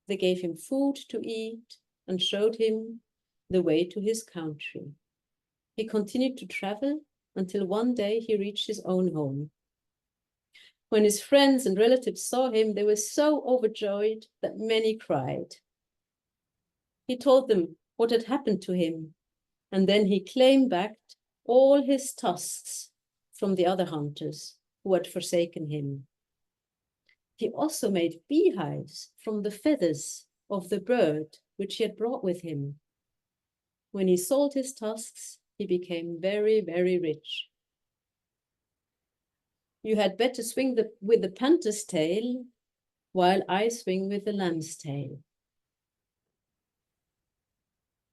They gave him food to eat and showed him the way to his country. He continued to travel until one day he reached his own home. When his friends and relatives saw him, they were so overjoyed that many cried. He told them what had happened to him, and then he claimed back all his tusks from the other hunters who had forsaken him. He also made beehives from the feathers of the bird which he had brought with him. When he sold his tusks, he became very, very rich. You had better swing with the panther's tail, while I swing with the lamb's tail.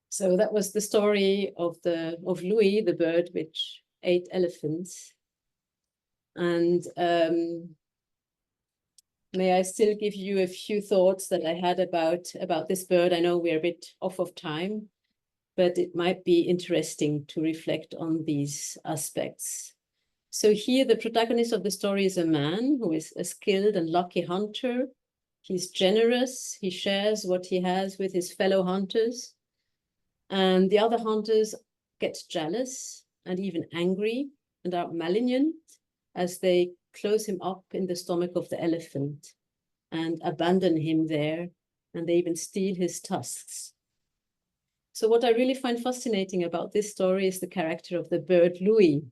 So that was the story of Louis, the bird which ate elephants. And may I still give you a few thoughts that I had about this bird? I know we're a bit off of time, but it might be interesting to reflect on these aspects. So here, the protagonist of the story is a man who is a skilled and lucky hunter. He's generous. He shares what he has with his fellow hunters. And the other hunters get jealous and even angry and are malignant as they close him up in the stomach of the elephant and abandon him there, and they even steal his tusks. So what I really find fascinating about this story is the character of the bird Louis.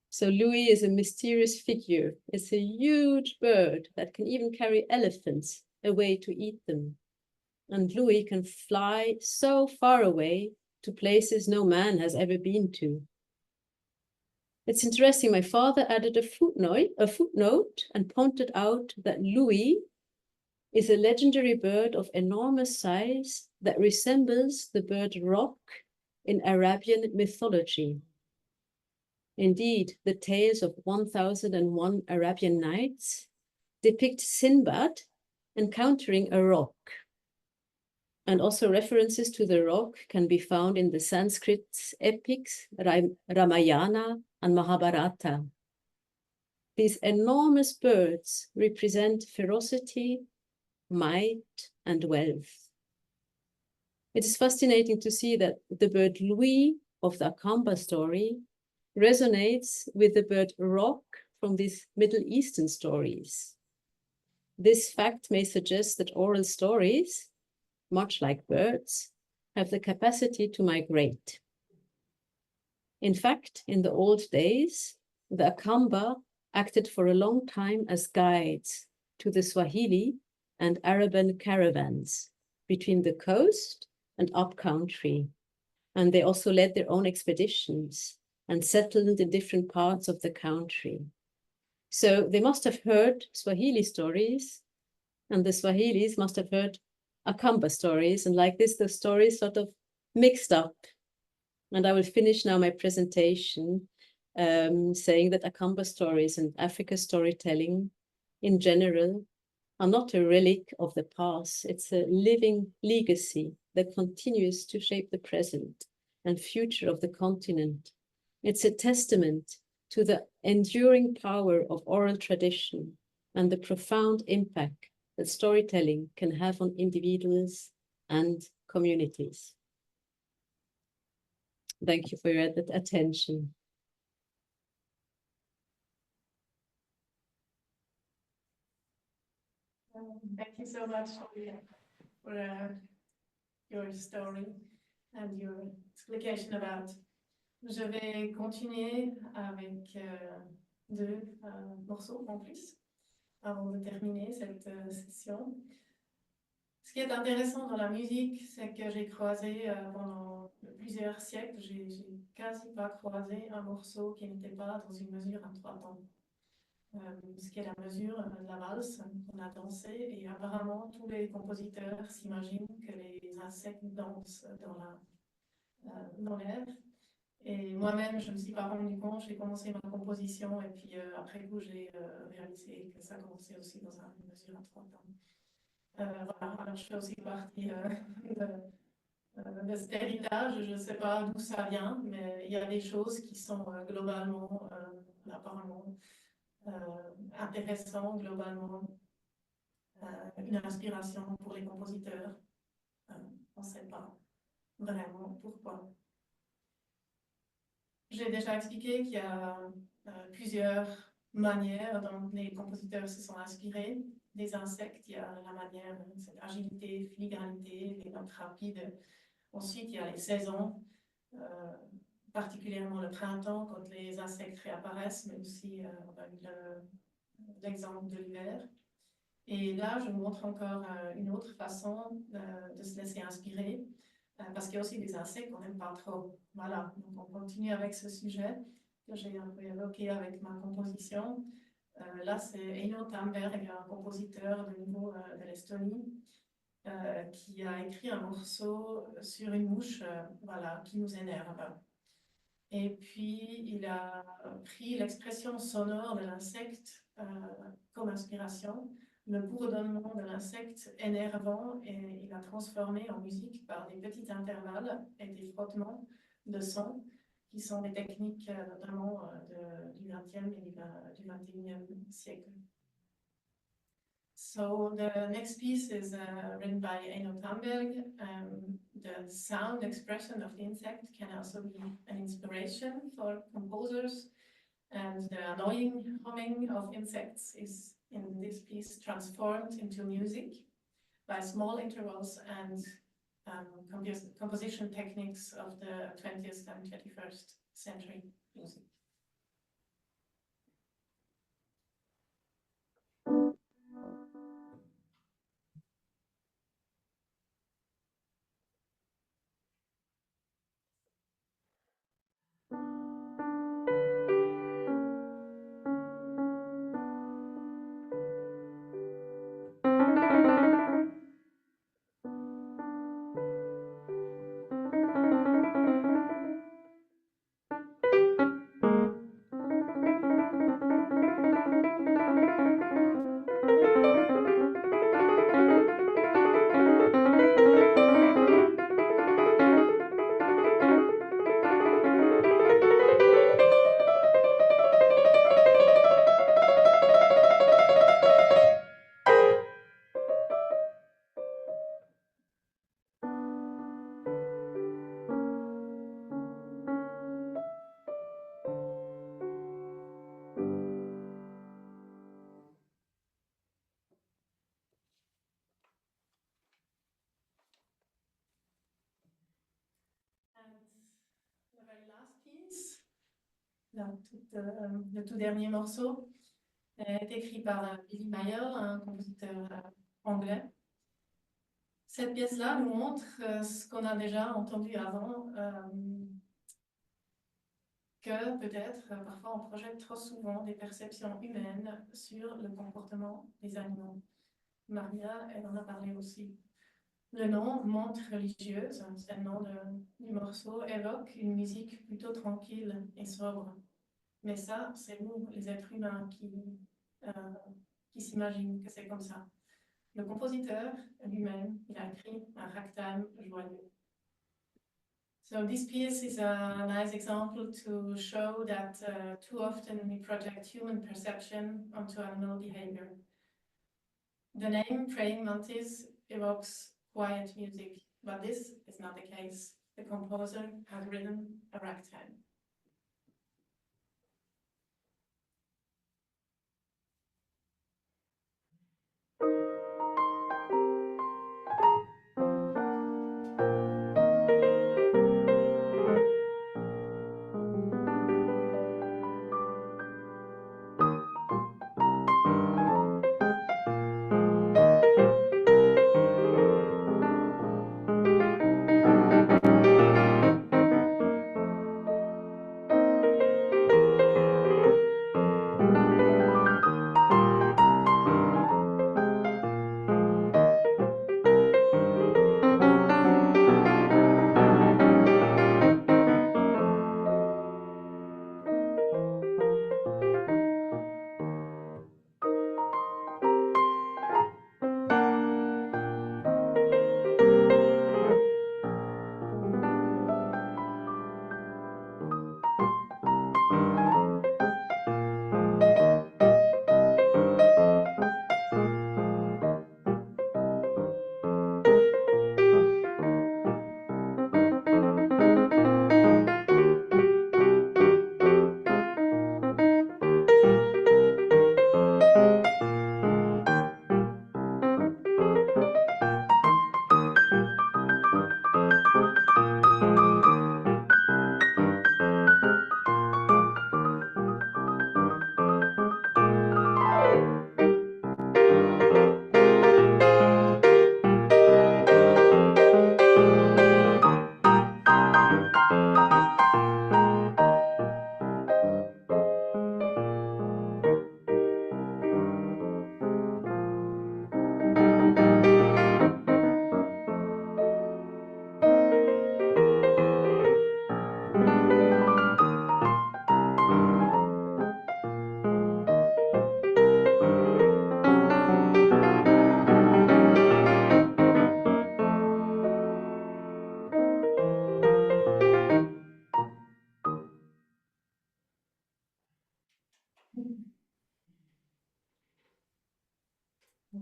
So Louis is a mysterious figure. It's a huge bird that can even carry elephants away to eat them. And Louis can fly so far away to places no man has ever been to. It's interesting, my father added a footnote and pointed out that Louis is a legendary bird of enormous size that resembles the bird roc in Arabian mythology. Indeed, the tales of 1001 Arabian Nights depict Sinbad encountering a roc. And also references to the roc can be found in the Sanskrit epics Ramayana and Mahabharata. These enormous birds represent ferocity, might, and wealth. It is fascinating to see that the bird Louis of the Akamba story resonates with the bird roc from these Middle Eastern stories. This fact may suggest that oral stories, much like birds, have the capacity to migrate. In fact, in the old days, the Akamba acted for a long time as guides to the Swahili and Arabian caravans between the coast and upcountry. And they also led their own expeditions and settled in different parts of the country. So they must have heard Swahili stories, and the Swahilis must have heard Akamba stories, and like this, the stories sort of mixed up. And I will finish now my presentation saying that Akamba stories and Africa storytelling in general are not a relic of the past. It's a living legacy that continues to shape the present and future of the continent. It's a testament to the enduring power of oral tradition and the profound impact that storytelling can have on individuals and communities. Thank you for your attention. Thank you so much for your story and your explication about. Je vais continuer avec deux morceaux en plus avant de terminer cette session. Ce qui est intéressant dans la musique, c'est que j'ai croisé pendant plusieurs siècles, j'ai quasi pas croisé un morceau qui n'était pas dans une mesure en 3 temps. Ce qui est la mesure de la valse qu'on a dansé, et apparemment tous les compositeurs s'imaginent que les insectes dansent dans l'air. Et moi-même, je ne me suis pas rendu compte, j'ai commencé ma composition et puis après coup, j'ai réalisé que ça commençait aussi dans une mesure en 3 temps. Voilà, alors je fais aussi partie de cet héritage. Je ne sais pas d'où ça vient, mais il y a des choses qui sont globalement, apparemment, intéressantes, globalement, une inspiration pour les compositeurs. On ne sait pas vraiment pourquoi. J'ai déjà expliqué qu'il y a plusieurs manières dont les compositeurs se sont inspirés. Des insectes, il y a la manière, cette agilité, filigralité, les notes rapides. Ensuite, il y a les saisons, particulièrement le printemps quand les insectes réapparaissent, mais aussi l'exemple de l'hiver. Et là, je vous montre encore une autre façon de se laisser inspirer, parce qu'il y a aussi des insectes qu'on n'aime pas trop. Voilà, donc on continue avec ce sujet que j'ai un peu évoqué avec ma composition. Là, c'est Eino Tamberg, un compositeur de niveau de l'Estonie, qui a écrit un morceau sur une mouche voilà, qui nous énerve. Et puis, il a pris l'expression sonore de l'insecte comme inspiration, le bourdonnement de l'insecte énervant, et il a transformé en musique par des petits intervalles et des frottements de sons, qui sont des techniques notamment du XXe et du XXIe siècle. So the next piece is written by Eino Tamberg. The sound expression of the insect can also be an inspiration for composers, and the annoying humming of insects is in this piece transformed into music by small intervals and composition techniques of the 20th and 21st century music. The very last piece, le tout dernier morceau, est écrit par Billy Mayer, un compositeur anglais. Cette pièce-là nous montre ce qu'on a déjà entendu avant, que peut-être parfois on projette trop souvent des perceptions humaines sur le comportement des animaux. Maria, elle en a parlé aussi. Le nom, montre religieuse, c'est le nom du morceau, évoque une musique plutôt tranquille et sobre. Mais ça, c'est nous, les êtres humains, qui s'imaginent que c'est comme ça. Le compositeur lui-même, il a écrit un ragtime joyeux. So this piece is a nice example to show that too often we project human perception onto animal behavior. The name praying mantis evokes quiet music, but this is not the case. The composer has written a ragtime.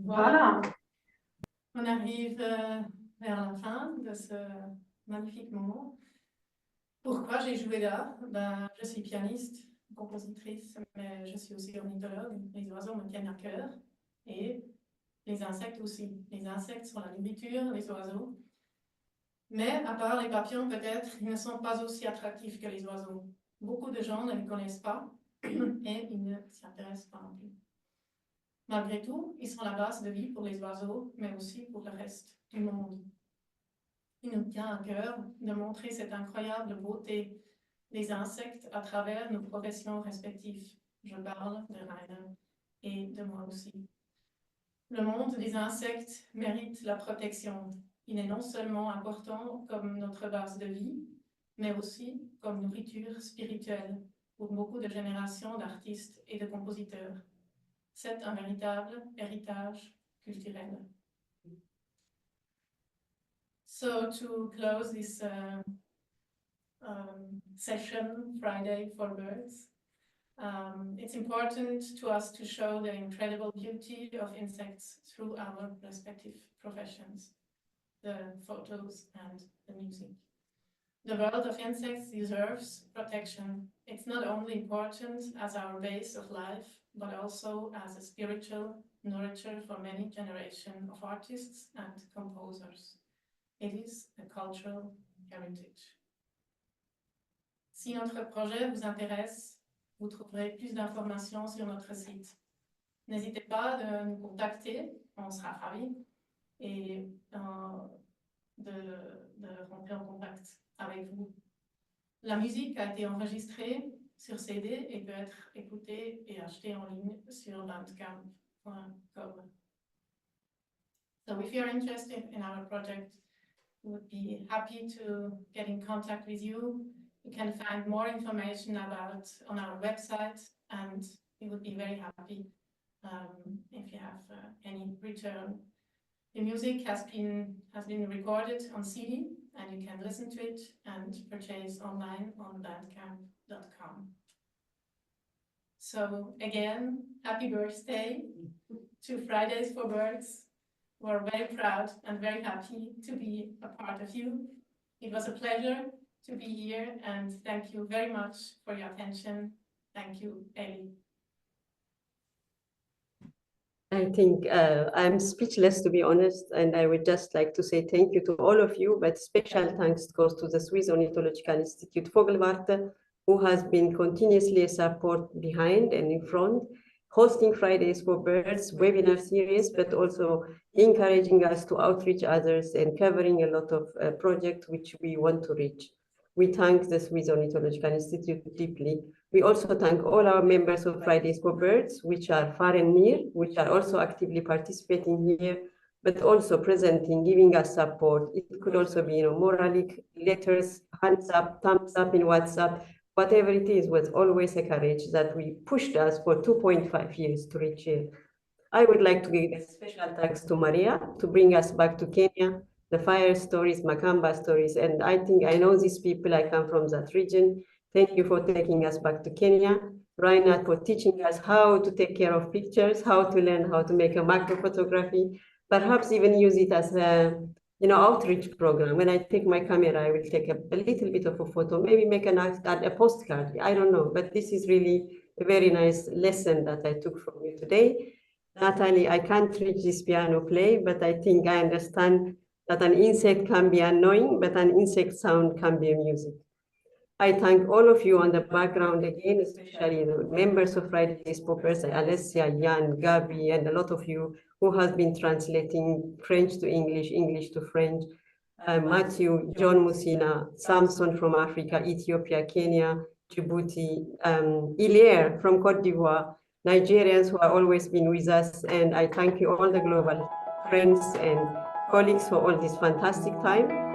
Voilà, on arrive vers la fin de ce magnifique moment. Pourquoi j'ai joué là? Ben, je suis pianiste, compositrice, mais je suis aussi ornithologue. Les oiseaux me tiennent à cœur et les insectes aussi. Les insectes sont la nourriture des oiseaux. Mais à part les papillons, peut-être, ils ne sont pas aussi attractifs que les oiseaux. Beaucoup de gens ne les connaissent pas et ils ne s'y intéressent pas non plus. Malgré tout, ils sont la base de vie pour les oiseaux, mais aussi pour le reste du monde. Il nous tient à cœur de montrer cette incroyable beauté des insectes à travers nos professions respectives. Je parle de Rainer et de moi aussi. Le monde des insectes mérite la protection. Il est non seulement important comme notre base de vie, mais aussi comme nourriture spirituelle pour beaucoup de générations d'artistes et de compositeurs. C'est un véritable héritage culturel. So to close this session, Friday4Birds, it's important to us to show the incredible beauty of insects through our respective professions, the photos and the music. The world of insects deserves protection. It's not only important as our base of life, but also as a spiritual nurture for many generations of artists and composers. It is a cultural heritage. Si notre projet vous intéresse, vous trouverez plus d'informations sur notre site. N'hésitez pas à nous contacter, on sera ravis et de rentrer en contact avec vous. La musique a été enregistrée sur CD et peut être écoutée et achetée en ligne sur bandcamp.com. So if you're interested in our project, we would be happy to get in contact with you. You can find more information on our website, and we would be very happy if you have any return. The music has been recorded on CD, and you can listen to it and purchase online on bandcamp.com. So again, happy birthday to Fridays4Birds. We're very proud and very happy to be a part of you. It was a pleasure to be here, and thank you very much for your attention. Thank you, Ellie. I think I'm speechless, to be honest, and I would just like to say thank you to all of you, but special thanks goes to the Swiss Ornithological Institute Vogelwarte, who has been continuously a support behind and in front, hosting Fridays4Birds webinar series, but also encouraging us to outreach others and covering a lot of projects which we want to reach. We thank the Swiss Ornithological Institute deeply. We also thank all our members of Fridays4Birds, which are far and near, which are also actively participating here, but also presenting, giving us support. It could also be, moralic letters, hands up, thumbs up in WhatsApp, whatever it is, was always a courage that we pushed us for 2.5 years to reach here. I would like to give a special thanks to Maria to bring us back to Kenya, the fire stories, Akamba Stories, and I know these people, I come from that region. Thank you for taking us back to Kenya. Rainer for teaching us how to take care of pictures, how to learn how to make a macro-photography, perhaps even use it as a outreach program. When I take my camera, I will take a little bit of a photo, maybe make a postcard, I don't know, but this is really a very nice lesson that I took from you today. Nathalie, I can't reach this piano play, but I think I understand that an insect can be annoying, but an insect sound can be music. I thank all of you on the background again, especially the members of Fridays4Birds, Alessia, Jan, Gabi, and a lot of you who has been translating French to English, English to French. Matthew, John Musina, Samson from Africa, Ethiopia, Kenya, Djibouti, Hilaire from Cote d'Ivoire, Nigerians who have always been with us. And I thank you all the global friends and colleagues for all this fantastic time.